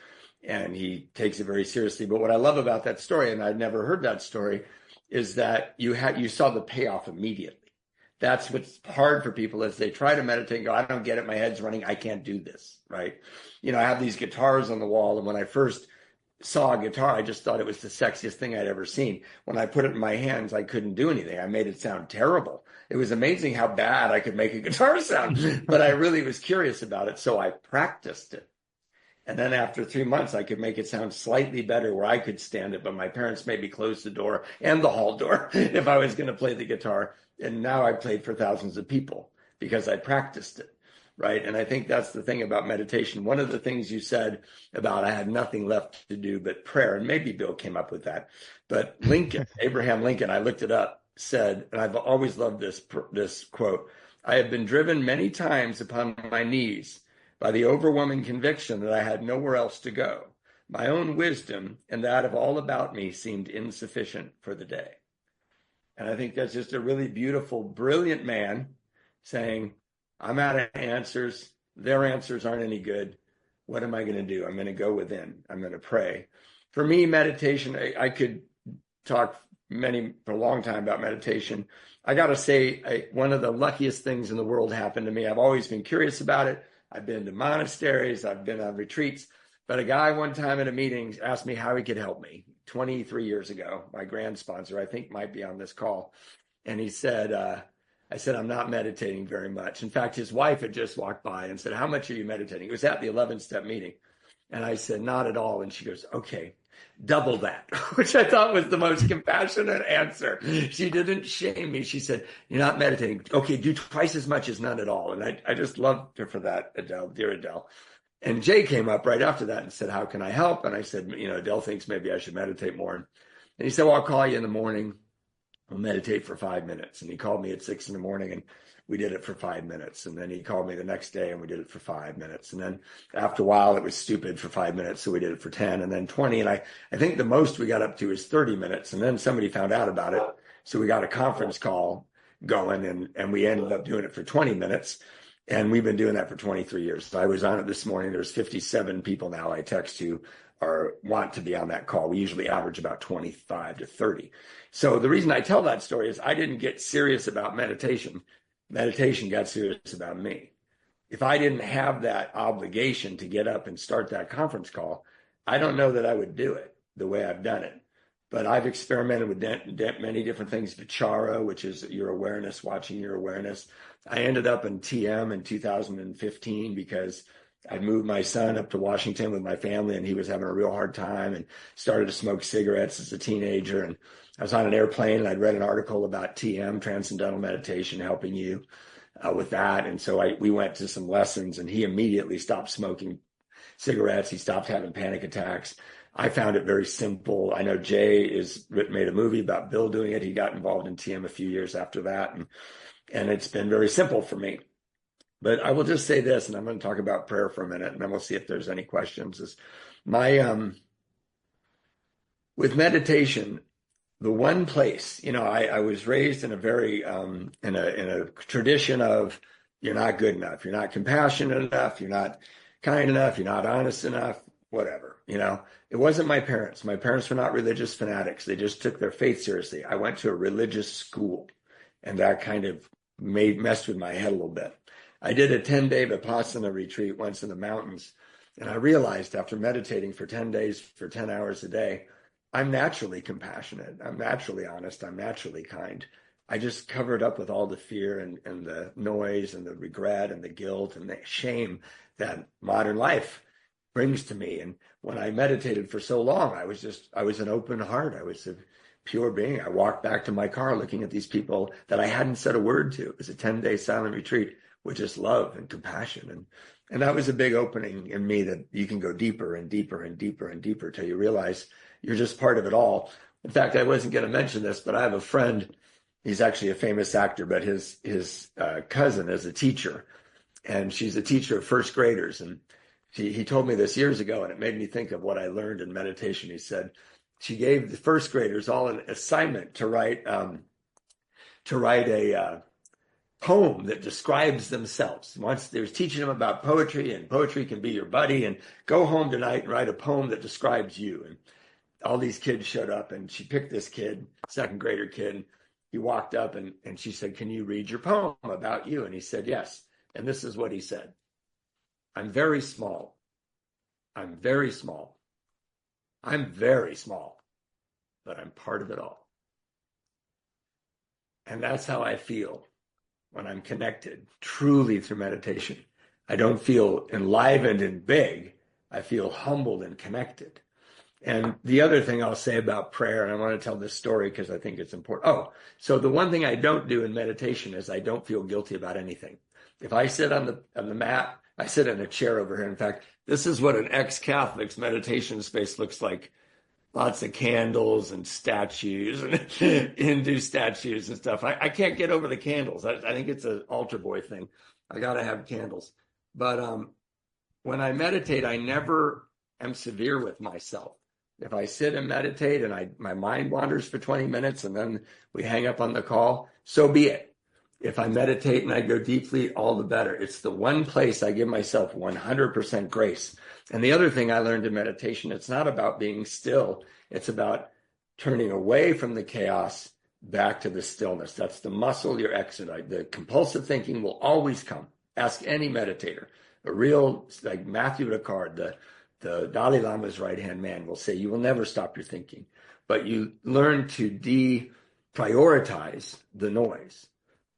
and he takes it very seriously. But what I love about that story, and I'd never heard that story, is that you saw the payoff immediately. That's what's hard for people as they try to meditate and go, I don't get it, my head's running, I can't do this, right? I have these guitars on the wall, and when I first saw a guitar, I just thought it was the sexiest thing I'd ever seen. When I put it in my hands, I couldn't do anything. I made it sound terrible. It was amazing how bad I could make a guitar sound, but I really was curious about it, so I practiced it. And then after 3 months, I could make it sound slightly better where I could stand it, but my parents made me close the door and the hall door if I was going to play the guitar. And now I played for thousands of people because I practiced it, right? And I think that's the thing about meditation. One of the things you said about I had nothing left to do but prayer, and maybe Bill came up with that, but Abraham Lincoln, I looked it up, said, and I've always loved this quote, I have been driven many times upon my knees by the overwhelming conviction that I had nowhere else to go. My own wisdom and that of all about me seemed insufficient for the day. And I think that's just a really beautiful, brilliant man saying, I'm out of answers. Their answers aren't any good. What am I going to do? I'm going to go within. I'm going to pray. For me, meditation, I could talk for a long time about meditation. I got to say, one of the luckiest things in the world happened to me. I've always been curious about it. I've been to monasteries, I've been on retreats, but a guy one time at a meeting asked me how he could help me 23 years ago. My grand sponsor, I think, might be on this call. And he said, I said, I'm not meditating very much. In fact, his wife had just walked by and said, how much are you meditating? It was at the 11-step meeting. And I said, not at all. And she goes, okay, double that, which I thought was the most compassionate answer. She didn't shame me. She said, you're not meditating. Okay, do twice as much as none at all. And I just loved her for that, Adele, dear Adele. And Jay came up right after that and said, how can I help? And I said, Adele thinks maybe I should meditate more. And he said, well, I'll call you in the morning. We'll meditate for 5 minutes. And he called me at 6 in the morning and we did it for 5 minutes. And then he called me the next day and we did it for 5 minutes. And then after a while, it was stupid for 5 minutes. So we did it for 10 and then 20. And I think the most we got up to is 30 minutes. And then somebody found out about it. So we got a conference call going and we ended up doing it for 20 minutes. And we've been doing that for 23 years. So I was on it this morning. There's 57 people now I text who want to be on that call. We usually average about 25 to 30. So the reason I tell that story is I didn't get serious about meditation. Meditation got serious about me. If I didn't have that obligation to get up and start that conference call, I don't know that I would do it the way I've done it. But I've experimented with many different things. Vichara, which is your awareness, watching your awareness. I ended up in TM in 2015 because I moved my son up to Washington with my family and he was having a real hard time and started to smoke cigarettes as a teenager. And I was on an airplane and I'd read an article about TM, Transcendental Meditation, helping you with that. And so we went to some lessons and he immediately stopped smoking cigarettes. He stopped having panic attacks. I found it very simple. I know Jay made a movie about Bill doing it. He got involved in TM a few years after that, and it's been very simple for me. But I will just say this, and I'm going to talk about prayer for a minute, and then we'll see if there's any questions. Is my with meditation, the one place, I was raised in a very in a tradition of you're not good enough, you're not compassionate enough, you're not kind enough, you're not honest enough, whatever. It wasn't my parents. My parents were not religious fanatics. They just took their faith seriously. I went to a religious school, and that kind of messed with my head a little bit. I did a 10-day Vipassana retreat once in the mountains, and I realized after meditating for 10 days, for 10 hours a day, I'm naturally compassionate. I'm naturally honest. I'm naturally kind. I just covered up with all the fear and the noise and the regret and the guilt and the shame that modern life brings to me. And when I meditated for so long, I was an open heart. I was a pure being. I walked back to my car looking at these people that I hadn't said a word to. It was a 10-day silent retreat with just love and compassion. And that was a big opening in me that you can go deeper and deeper and deeper and deeper till you realize you're just part of it all. In fact, I wasn't going to mention this, but I have a friend. He's actually a famous actor, but his cousin is a teacher, and she's a teacher of first graders. And he told me this years ago, and it made me think of what I learned in meditation. He said she gave the first graders all an assignment to write a poem that describes themselves. Once they was teaching them about poetry, and poetry can be your buddy, and go home tonight and write a poem that describes you. And all these kids showed up, and she picked this kid, second grader kid. He walked up and she said, "Can you read your poem about you?" And he said, "Yes." And this is what he said: "I'm very small. I'm very small. I'm very small, but I'm part of it all." And that's how I feel when I'm connected truly through meditation. I don't feel enlivened and big. I feel humbled and connected. And the other thing I'll say about prayer, and I want to tell this story because I think it's important. Oh, so the one thing I don't do in meditation is I don't feel guilty about anything. If I sit on the mat, I sit in a chair over here. In fact, this is what an ex-Catholic's meditation space looks like. Lots of candles and statues and Hindu statues and stuff. I can't get over the candles. I think it's an altar boy thing. I got to have candles. But when I meditate, I never am severe with myself. If I sit and meditate and my mind wanders for 20 minutes and then we hang up on the call, so be it. If I meditate and I go deeply, all the better. It's the one place I give myself 100% grace. And the other thing I learned in meditation, it's not about being still. It's about turning away from the chaos back to the stillness. That's the muscle you're exercising. The compulsive thinking will always come. Ask any meditator. A real, like Mathew, the Dalai Lama's right-hand man, will say, you will never stop your thinking. But you learn to deprioritize the noise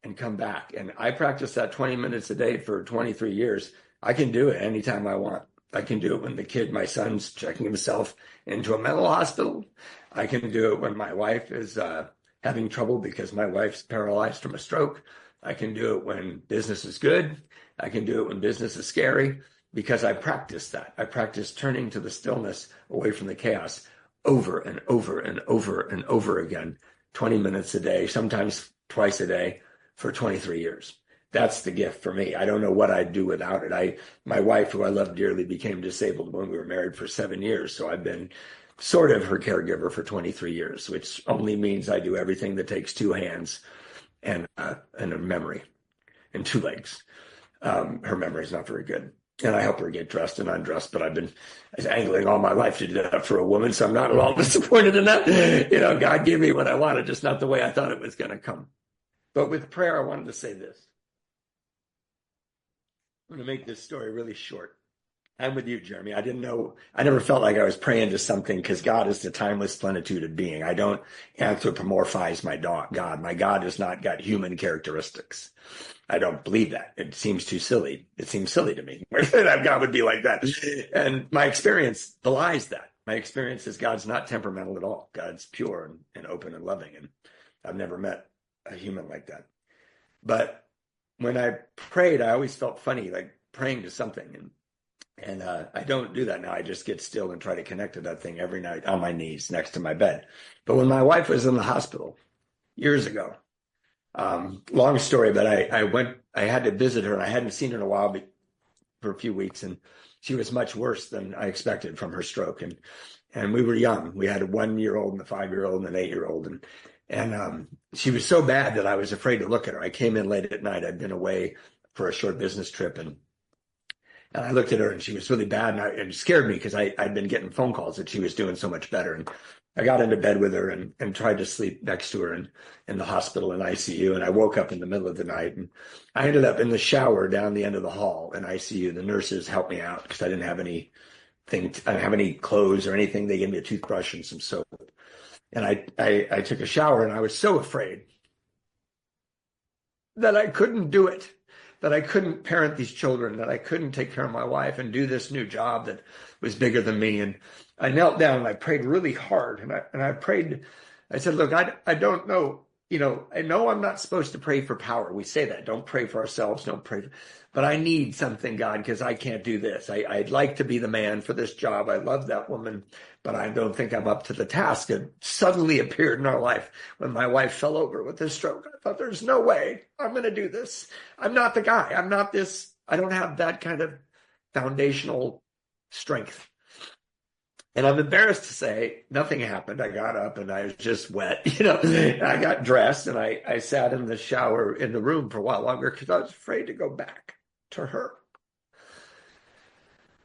and come back. And I practice that 20 minutes a day for 23 years. I can do it anytime I want. I can do it when my son's checking himself into a mental hospital. I can do it when my wife is having trouble because my wife's paralyzed from a stroke. I can do it when business is good. I can do it when business is scary because I practice that. I practice turning to the stillness away from the chaos over and over and over and over again, 20 minutes a day, sometimes twice a day for 23 years. That's the gift for me. I don't know what I'd do without it. My wife, who I love dearly, became disabled when we were married for 7 years. So I've been sort of her caregiver for 23 years, which only means I do everything that takes two hands and a memory and two legs. Her memory is not very good. And I help her get dressed and undressed, but I've been angling all my life to do that for a woman. So I'm not at all disappointed in that. God gave me what I wanted, just not the way I thought it was going to come. But with prayer, I wanted to say this. I'm going to make this story really short. I'm with you, Jeremy. I never felt like I was praying to something because God is the timeless plenitude of being. I don't anthropomorphize my God. My God has not got human characteristics. I don't believe that. It seems too silly. It seems silly to me that God would be like that. And my experience belies that. My experience is God's not temperamental at all. God's pure and open and loving. And I've never met a human like that. But when I prayed, I always felt funny, like praying to something. And And I don't do that now. I just get still and try to connect to that thing every night on my knees next to my bed. But when my wife was in the hospital years ago, long story, but I had to visit her and I hadn't seen her in a while for a few weeks. And she was much worse than I expected from her stroke. And we were young. We had a 1 year old and a 5 year old and an 8 year old. And she was so bad that I was afraid to look at her. I came in late at night. I'd been away for a short business trip, and I looked at her and she was really bad, and it scared me because I'd been getting phone calls that she was doing so much better. And I got into bed with her and tried to sleep next to her in the hospital in ICU. And I woke up in the middle of the night and I ended up in the shower down the end of the hall in ICU. The nurses helped me out because I didn't have anything. I didn't have any clothes or anything. They gave me a toothbrush and some soap. And I took a shower and I was so afraid that I couldn't do it, that I couldn't parent these children, that I couldn't take care of my wife and do this new job that was bigger than me. And I knelt down and I prayed really hard. And I prayed, I said, look, I don't know, I know I'm not supposed to pray for power. We say that, don't pray for ourselves, don't pray but I need something, God, because I can't do this. I'd like to be the man for this job. I love that woman, but I don't think I'm up to the task. It suddenly appeared in our life when my wife fell over with a stroke. I thought, there's no way I'm going to do this. I'm not the guy. I'm not this. I don't have that kind of foundational strength. And I'm embarrassed to say nothing happened. I got up and I was just wet. I got dressed and I sat in the shower in the room for a while longer because I was afraid to go back to her.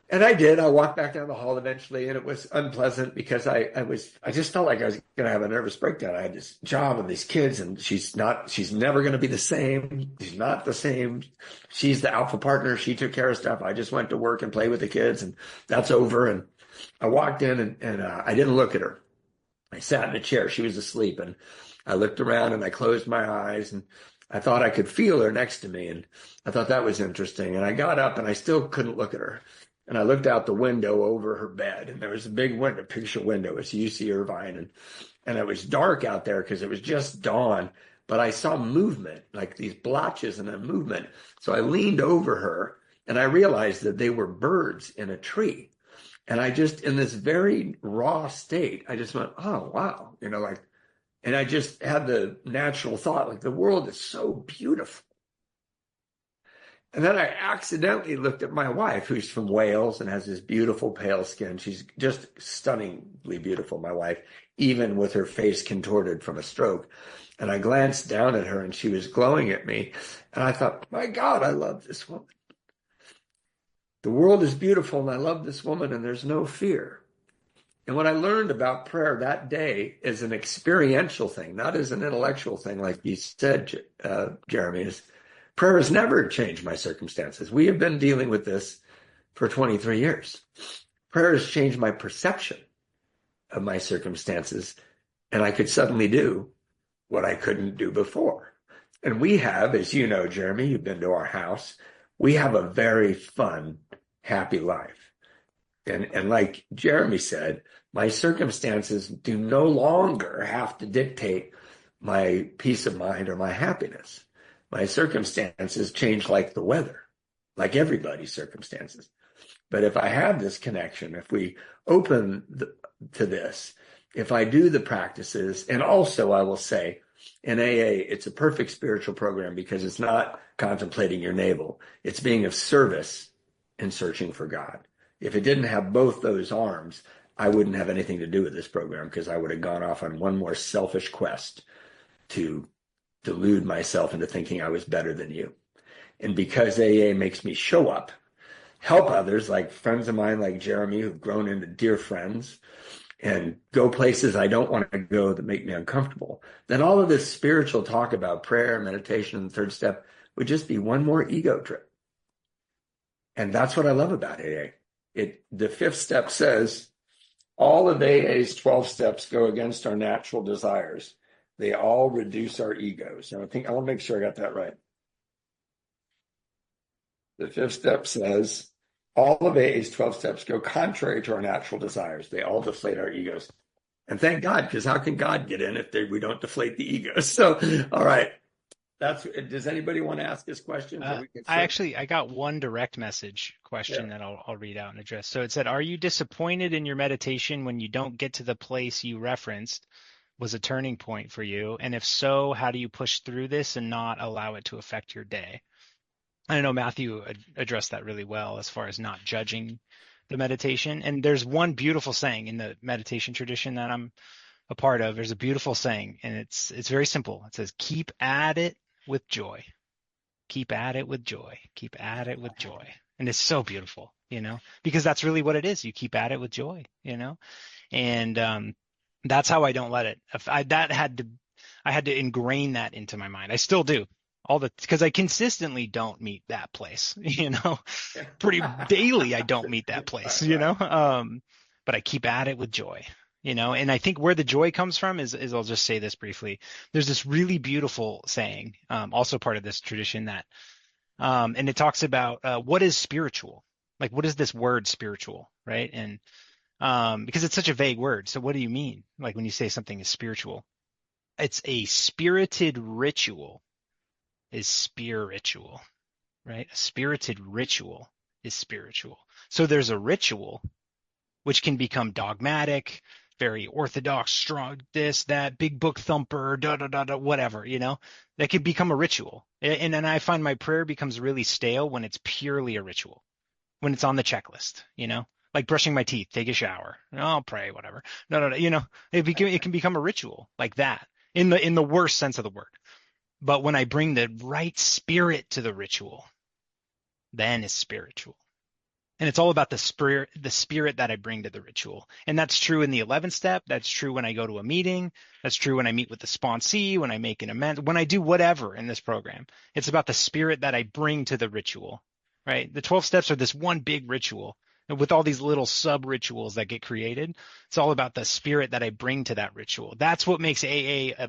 And I did. I walked back down the hall eventually, and it was unpleasant because I just felt like I was going to have a nervous breakdown. I had this job and these kids, and she's never going to be the same. She's not the same. She's the alpha partner. She took care of stuff. I just went to work and play with the kids, and that's over. And I walked in and I didn't look at her. I sat in a chair. She was asleep, and I looked around and I closed my eyes and I thought I could feel her next to me. And I thought that was interesting. And I got up and I still couldn't look at her. And I looked out the window over her bed, and there was a big window, picture window. It's UC Irvine. And it was dark out there because it was just dawn, but I saw movement, like these blotches and a movement. So I leaned over her and I realized that they were birds in a tree. And I just, in this very raw state, I just went, oh, wow. And I just had the natural thought, like, the world is so beautiful. And then I accidentally looked at my wife, who's from Wales and has this beautiful pale skin. She's just stunningly beautiful, my wife, even with her face contorted from a stroke. And I glanced down at her and she was glowing at me. And I thought, my God, I love this woman. The world is beautiful and I love this woman and there's no fear. And what I learned about prayer that day is an experiential thing, not as an intellectual thing, like you said, Jeremy, is prayer has never changed my circumstances. We have been dealing with this for 23 years. Prayer has changed my perception of my circumstances, and I could suddenly do what I couldn't do before. And we have, as you know, Jeremy, you've been to our house, we have a very fun, happy life. And like Jeremy said, my circumstances do no longer have to dictate my peace of mind or my happiness. My circumstances change like the weather, like everybody's circumstances. But if I have this connection, if we open to this, if I do the practices, and also I will say, in AA, it's a perfect spiritual program because it's not contemplating your navel. It's being of service and searching for God. If it didn't have both those arms, I wouldn't have anything to do with this program because I would have gone off on one more selfish quest to delude myself into thinking I was better than you. And because AA makes me show up, help others, like friends of mine like Jeremy, who've grown into dear friends, and go places I don't want to go that make me uncomfortable, then all of this spiritual talk about prayer, meditation, and the third step would just be one more ego trip. And that's what I love about AA. The fifth step says, all of AA's 12 steps go against our natural desires. They all reduce our egos. And I want to make sure I got that right. The fifth step says, all of AA's 12 steps go contrary to our natural desires. They all deflate our egos. And thank God, because how can God get in if we don't deflate the egos? So, all right, Does anybody want to ask us questions or we can I circle? actually I got one direct message question Yeah. that I'll read out and address. So it said, "Are you disappointed in your meditation when you don't get to the place you referenced was a turning point for you? And if so, how do you push through this and not allow it to affect your day?" I know Matthew addressed that really well as far as not judging the meditation. And there's one beautiful saying in the meditation tradition that I'm a part of. There's a beautiful saying, and it's very simple. It says, "Keep at it with joy." Keep at it with joy. Keep at it with joy. And it's so beautiful, because that's really what it is. You keep at it with joy. And that's how I don't let it. If I had to ingrain that into my mind. I still do because I consistently don't meet that place, pretty daily. I don't meet that place, Right, right. but I keep at it with joy. And I think where the joy comes from is I'll just say this briefly. There's this really beautiful saying, also part of this tradition and it talks about what is spiritual, like what is this word spiritual, right? And because it's such a vague word, so what do you mean, like when you say something is spiritual? It's a spirited ritual is spiritual, right? A spirited ritual is spiritual. So there's a ritual which can become dogmatic, very orthodox, strong, this, that, big book thumper, da da da da, whatever, that could become a ritual. And I find my prayer becomes really stale when it's purely a ritual, when it's on the checklist, like brushing my teeth, take a shower, I'll pray, whatever. No, no, no, it can become a ritual like that in the worst sense of the word. But when I bring the right spirit to the ritual, then it's spiritual. And it's all about the spirit that I bring to the ritual. And that's true in the 11th step. That's true when I go to a meeting. That's true when I meet with the sponsee, when I make an amend, when I do whatever in this program. It's about the spirit that I bring to the ritual, right? The 12 steps are this one big ritual. And with all these little sub rituals that get created, it's all about the spirit that I bring to that ritual. That's what makes AA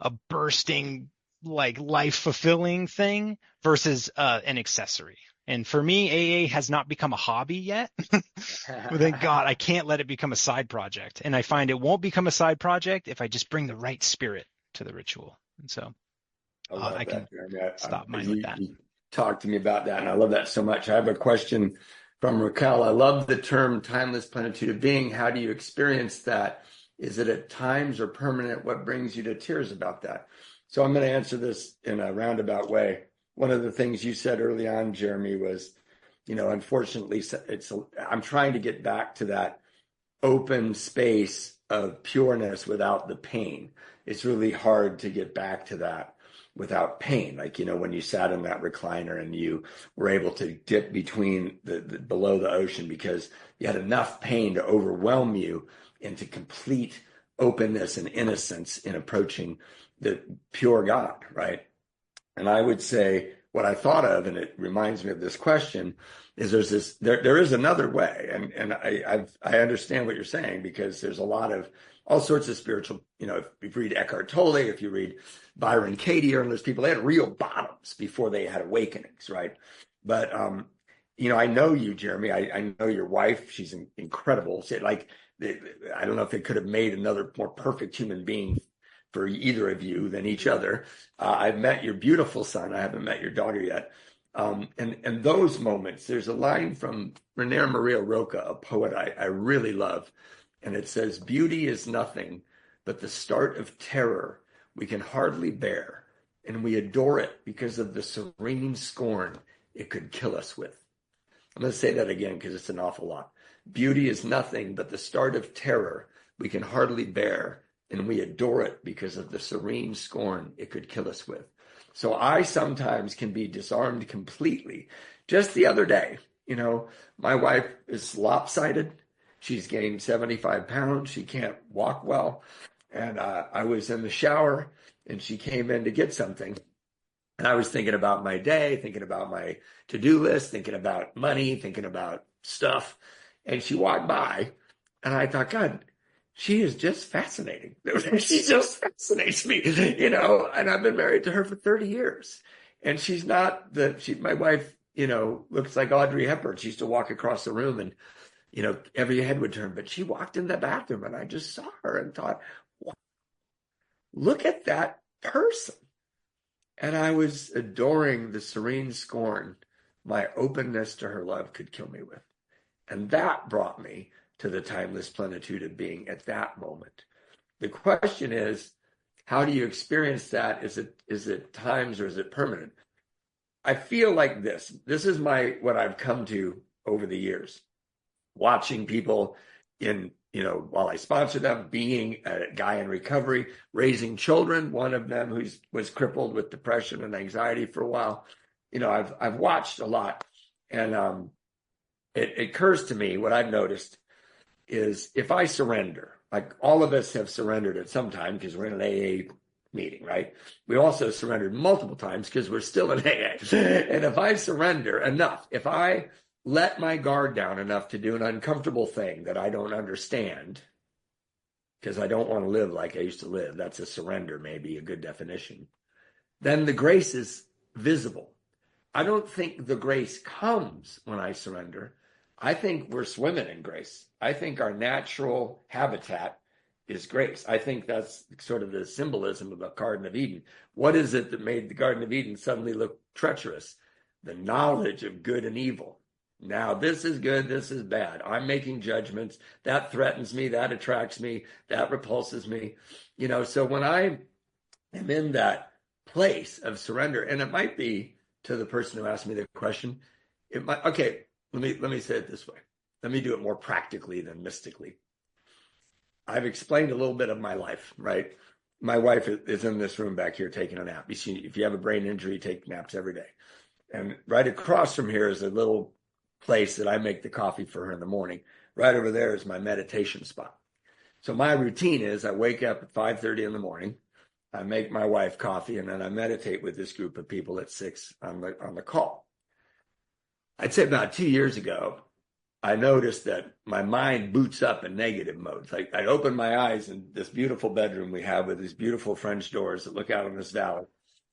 a bursting, like life fulfilling thing versus an accessory. And for me, AA has not become a hobby yet. But thank God I can't let it become a side project. And I find it won't become a side project if I just bring the right spirit to the ritual. And so I I love can that, Jeremy. stop mine with that. You talked to me about that, and I love that so much. I have a question from Raquel. I love the term timeless plenitude of being. How do you experience that? Is it at times or permanent? What brings you to tears about that? So I'm going to answer this in a roundabout way. One of the things you said early on, Jeremy, was, unfortunately, I'm trying to get back to that open space of pureness without the pain. It's really hard to get back to that without pain. Like, when you sat in that recliner and you were able to dip between the below the ocean because you had enough pain to overwhelm you into complete openness and innocence in approaching the pure God, right? And I would say what I thought of, and it reminds me of this question, is there is another way. And I understand what you're saying because there's a lot of all sorts of spiritual, if you read Eckhart Tolle, if you read Byron Katie, or those people, they had real bottoms before they had awakenings, right? But I know you, Jeremy. I know your wife. She's incredible. I don't know if they could have made another more perfect human being for either of you than each other. I've met your beautiful son. I haven't met your daughter yet. And those moments, there's a line from Rainer Maria Roca, a poet I really love. And it says, "Beauty is nothing but the start of terror we can hardly bear. And we adore it because of the serene scorn it could kill us with." I'm going to say that again because it's an awful lot. Beauty is nothing but the start of terror we can hardly bear, and we adore it because of the serene scorn it could kill us with. So I sometimes can be disarmed completely. Just the other day, my wife is lopsided. She's gained 75 pounds. She can't walk well. And I was in the shower and she came in to get something. And I was thinking about my day, thinking about my to-do list, thinking about money, thinking about stuff. And she walked by and I thought, God, she is just fascinating. She just fascinates me, and I've been married to her for 30 years. And she's not my wife, looks like Audrey Hepburn. She used to walk across the room and, every head would turn, but she walked in the bathroom and I just saw her and thought, wow, look at that person. And I was adoring the serene scorn my openness to her love could kill me with. And that brought me to the timeless plenitude of being at that moment. The question is, how do you experience that? Is it times or is it permanent? I feel like this. This is what I've come to over the years, watching people while I sponsor them, being a guy in recovery, raising children, one of them who was crippled with depression and anxiety for a while. I've watched a lot, and it occurs to me what I've noticed is if I surrender, like all of us have surrendered at some time because we're in an AA meeting, right? We also surrendered multiple times because we're still in AA. And if I surrender enough, if I let my guard down enough to do an uncomfortable thing that I don't understand, because I don't want to live like I used to live, that's a surrender, maybe a good definition, then the grace is visible. I don't think the grace comes when I surrender. I think we're swimming in grace. I think our natural habitat is grace. I think that's sort of the symbolism of the Garden of Eden. What is it that made the Garden of Eden suddenly look treacherous? The knowledge of good and evil. Now, this is good, this is bad. I'm making judgments. That threatens me, that attracts me, that repulses me. So when I am in that place of surrender, and it might be to the person who asked me the question, okay, let me say it this way. Let me do it more practically than mystically. I've explained a little bit of my life, right? My wife is in this room back here taking a nap. If you have a brain injury, take naps every day. And right across from here is a little place that I make the coffee for her in the morning. Right over there is my meditation spot. So my routine is I wake up at 5:30 in the morning. I make my wife coffee, and then I meditate with this group of people at 6 on the call. I'd say about 2 years ago, I noticed that my mind boots up in negative mode. It's like I'd open my eyes in this beautiful bedroom we have with these beautiful French doors that look out on this valley.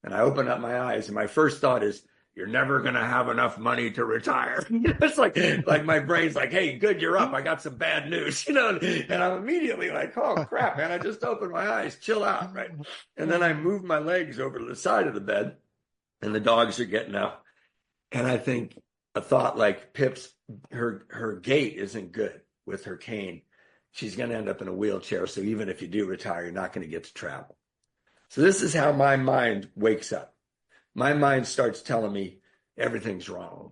And I open up my eyes, and my first thought is, you're never going to have enough money to retire. It's like my brain's like, hey, good, you're up. I got some bad news, and I'm immediately like, oh, crap, man, I just opened my eyes. Chill out, right? And then I move my legs over to the side of the bed, and the dogs are getting up. And I think a thought like, Pip's, her gait isn't good with her cane. She's going to end up in a wheelchair. So even if you do retire, you're not going to get to travel. So this is how my mind wakes up. My mind starts telling me everything's wrong.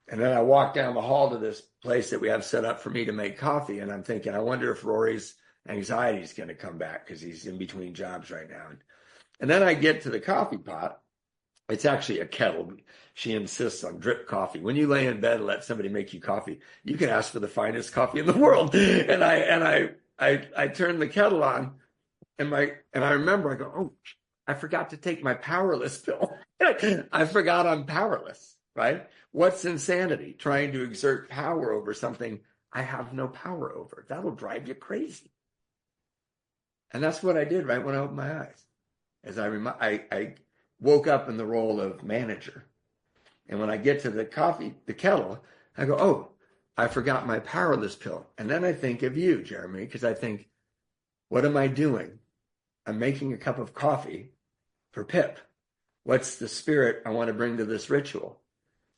And then I walk down the hall to this place that we have set up for me to make coffee. And I'm thinking, I wonder if Rory's anxiety is going to come back because he's in between jobs right now. And then I get to the coffee pot. It's actually a kettle. She insists on drip coffee. When you lay in bed and let somebody make you coffee, you can ask for the finest coffee in the world. And I turn the kettle on, and I remember, I go, oh, I forgot to take my powerless pill. I forgot I'm powerless, right? What's insanity? Trying to exert power over something I have no power over. That'll drive you crazy. And that's what I did right when I opened my eyes. As I woke up in the role of manager. And when I get to the kettle, I go, oh, I forgot my powerless pill. And then I think of you, Jeremy, because I think, what am I doing? I'm making a cup of coffee for Pip. What's the spirit I want to bring to this ritual?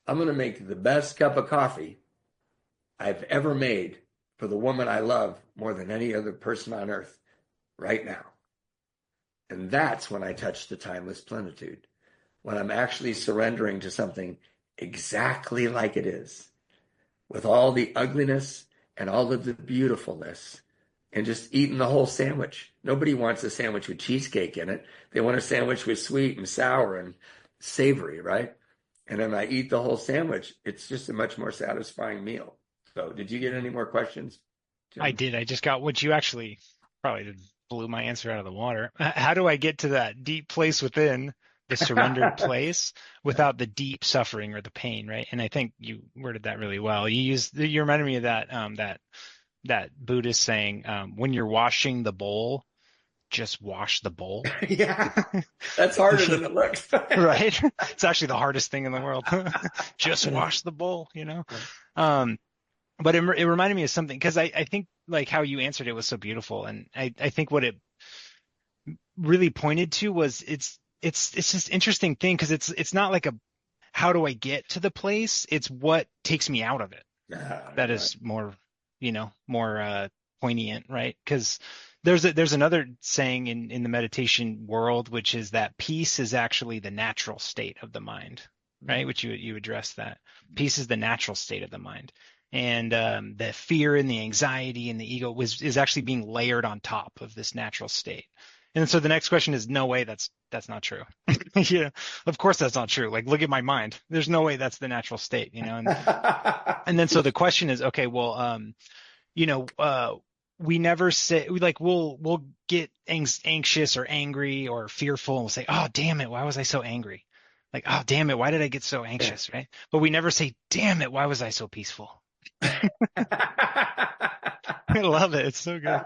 I'm going to make the best cup of coffee I've ever made for the woman I love more than any other person on earth right now. And that's when I touch the timeless plenitude, when I'm actually surrendering to something exactly like it is, with all the ugliness and all of the beautifulness, and just eating the whole sandwich. Nobody wants a sandwich with cheesecake in it. They want a sandwich with sweet and sour and savory, right? And then I eat the whole sandwich. It's just a much more satisfying meal. So did you get any more questions, I Jim? did. I just got what you actually probably blew my answer out of the water. How do I get to that deep place within the surrendered place without the deep suffering or the pain, right? And I think you worded that really well. You reminded me of that Buddhist saying, when you're washing the bowl, just wash the bowl. Yeah, that's harder than it looks. Right? It's actually the hardest thing in the world. Just wash the bowl. Um, but it reminded me of something because I think like how you answered it was so beautiful. And I think what it really pointed to was it's this interesting thing because it's not like a how do I get to the place? It's what takes me out of it that Right. is more, more poignant, right? Because there's another saying in the meditation world, which is that peace is actually the natural state of the mind, right? Which you address that. Peace is the natural state of the mind. And the fear and the anxiety and the ego is actually being layered on top of this natural state. And so the next question is, no way, that's not true. Yeah, of course that's not true. Like, look at my mind. There's no way that's the natural state, and then so the question is, okay, well, you know, uh, we never say like we'll get anxious or angry or fearful, and we'll say, "Oh, damn it, why was I so angry?" Like, "Oh, damn it, why did I get so Yeah. anxious?" Right? But we never say, "Damn it, why was I so peaceful?" I love it. It's so good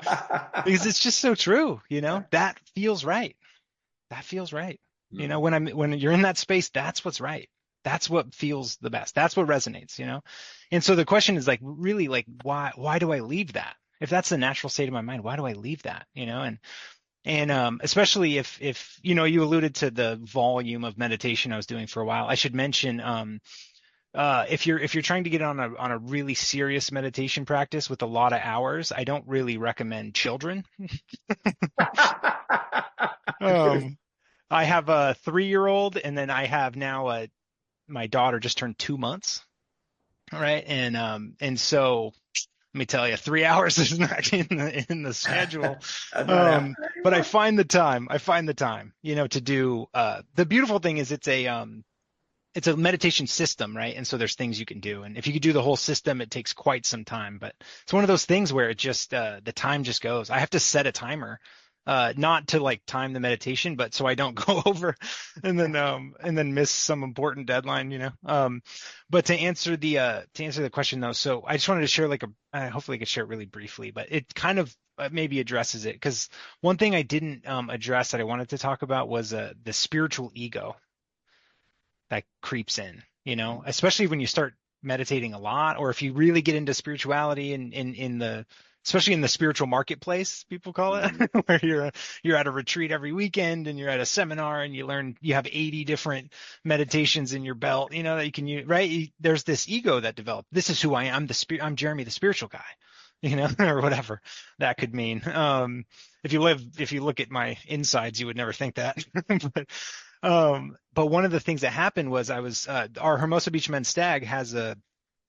because it's just so true. That feels right. That feels right. When you're in that space, that's what's right. That's what feels the best. That's what resonates. And so the question is like really like why do I leave that? If that's the natural state of my mind, why do I leave that? And especially if you alluded to the volume of meditation I was doing for a while. I should mention if you're trying to get on a really serious meditation practice with a lot of hours, I don't really recommend children. Um, I have a 3-year old, and then I have now my daughter just turned 2 months. All right, and so let me tell you, 3 hours is not in the schedule. That's not happening But I anymore. find the time. I find the time, to do. The beautiful thing is it's a meditation system, right? And so there's things you can do, and if you could do the whole system, it takes quite some time. But it's one of those things where it just the time just goes. I have to set a timer, not to like time the meditation, but so I don't go over and then miss some important deadline. But to answer the question though, so I just wanted to share like hopefully I could share it really briefly, but it kind of maybe addresses it because one thing I didn't address that I wanted to talk about was the spiritual ego that creeps in, especially when you start meditating a lot, or if you really get into spirituality especially in the spiritual marketplace, people call it, where you're at a retreat every weekend and you're at a seminar and you have 80 different meditations in your belt, that you can use, right? There's this ego that developed. This is who I am. I'm Jeremy, the spiritual guy, or whatever that could mean. If you look at my insides, you would never think that. But one of the things that happened was our Hermosa Beach Men's Stag has a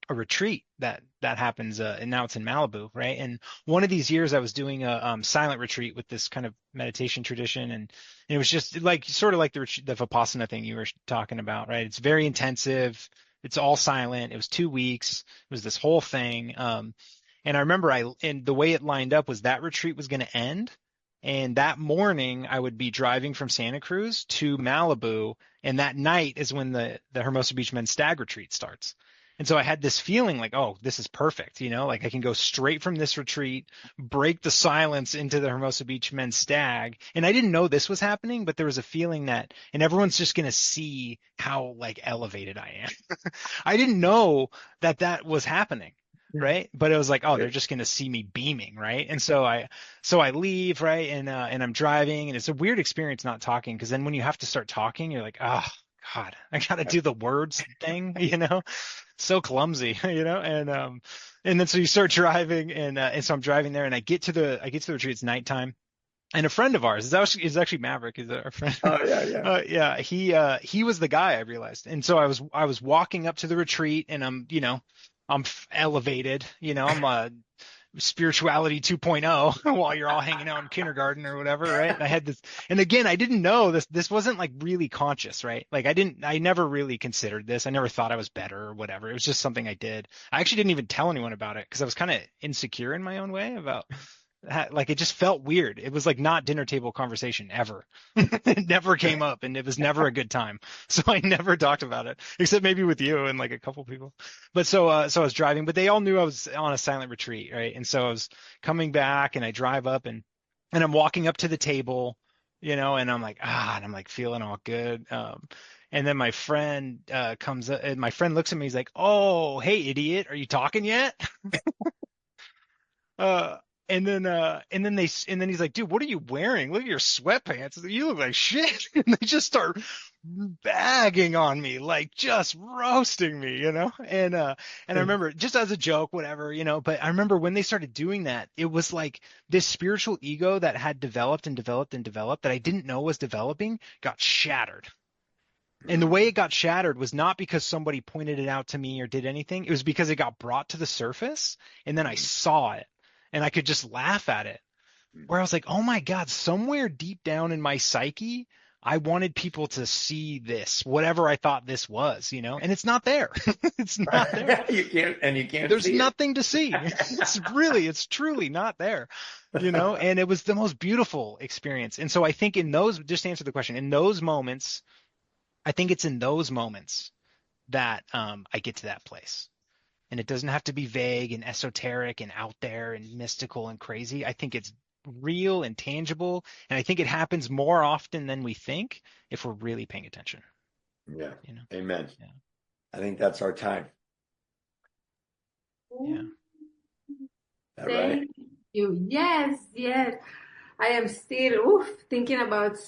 retreat that happens, and now it's in Malibu, right? And one of these years I was doing a silent retreat with this kind of meditation tradition, and it was just like sort of like the Vipassana thing you were talking about, right? It's very intensive. It's all silent. It was 2 weeks. It was this whole thing. And I remember and the way it lined up was that retreat was going to end. And that morning I would be driving from Santa Cruz to Malibu. And that night is when the Hermosa Beach Men's Stag retreat starts. And so I had this feeling like, oh, this is perfect. Like I can go straight from this retreat, break the silence into the Hermosa Beach Men's Stag. And I didn't know this was happening, but there was a feeling and everyone's just going to see how like elevated I am. I didn't know that was happening. Right. But it was like, oh, they're just going to see me beaming. Right. And so I leave. Right. And I'm driving, and it's a weird experience not talking. Cause then when you have to start talking, you're like, oh, God, I got to do the words thing. So clumsy, and then so you start driving, and so I'm driving there, and I get to the retreat. It's nighttime, and a friend of ours is actually Maverick, is our friend. Oh yeah, yeah. Yeah, he was the guy, I realized. And so I was walking up to the retreat, and I'm elevated, I'm spirituality 2.0 while you're all hanging out in kindergarten or whatever, right? And I had this, and again, I didn't know this wasn't like really conscious, right? Like I never really considered this. I never thought I was better or whatever. It was just something I did. I actually didn't even tell anyone about it because I was kind of insecure in my own way about like it just felt weird. It was like not dinner table conversation ever. It never came up, and it was never a good time. So I never talked about it, except maybe with you and like a couple people. But so I was driving, but they all knew I was on a silent retreat, right? And so I was coming back, and I drive up, and I'm walking up to the table, and I'm like, and I'm like feeling all good. And then my friend comes up, and my friend looks at me. He's like, "Oh, hey, idiot, are you talking yet?" Uh, And then he's like, dude, what are you wearing? Look at your sweatpants. You look like shit. And they just start bagging on me, like just roasting me, and I remember just as a joke, whatever, but I remember when they started doing that, it was like this spiritual ego that had developed and developed and developed that I didn't know was developing got shattered. And the way it got shattered was not because somebody pointed it out to me or did anything. It was because it got brought to the surface and then I saw it and I could just laugh at it. Where I was like, oh my God, somewhere deep down in my psyche, I wanted people to see this, whatever I thought this was, and it's not there. It's not there. You can't There's see it. nothing to see. It's truly not there, and it was the most beautiful experience. And so I think just to answer the question, in those moments, I think it's in those moments that I get to that place. And it doesn't have to be vague and esoteric and out there and mystical and crazy. I think it's real and tangible. And I think it happens more often than we think if we're really paying attention. Yeah. You know? Amen. Yeah. I think that's our time. Yeah. Is that right? Thank you. Yes, yes. I am still thinking about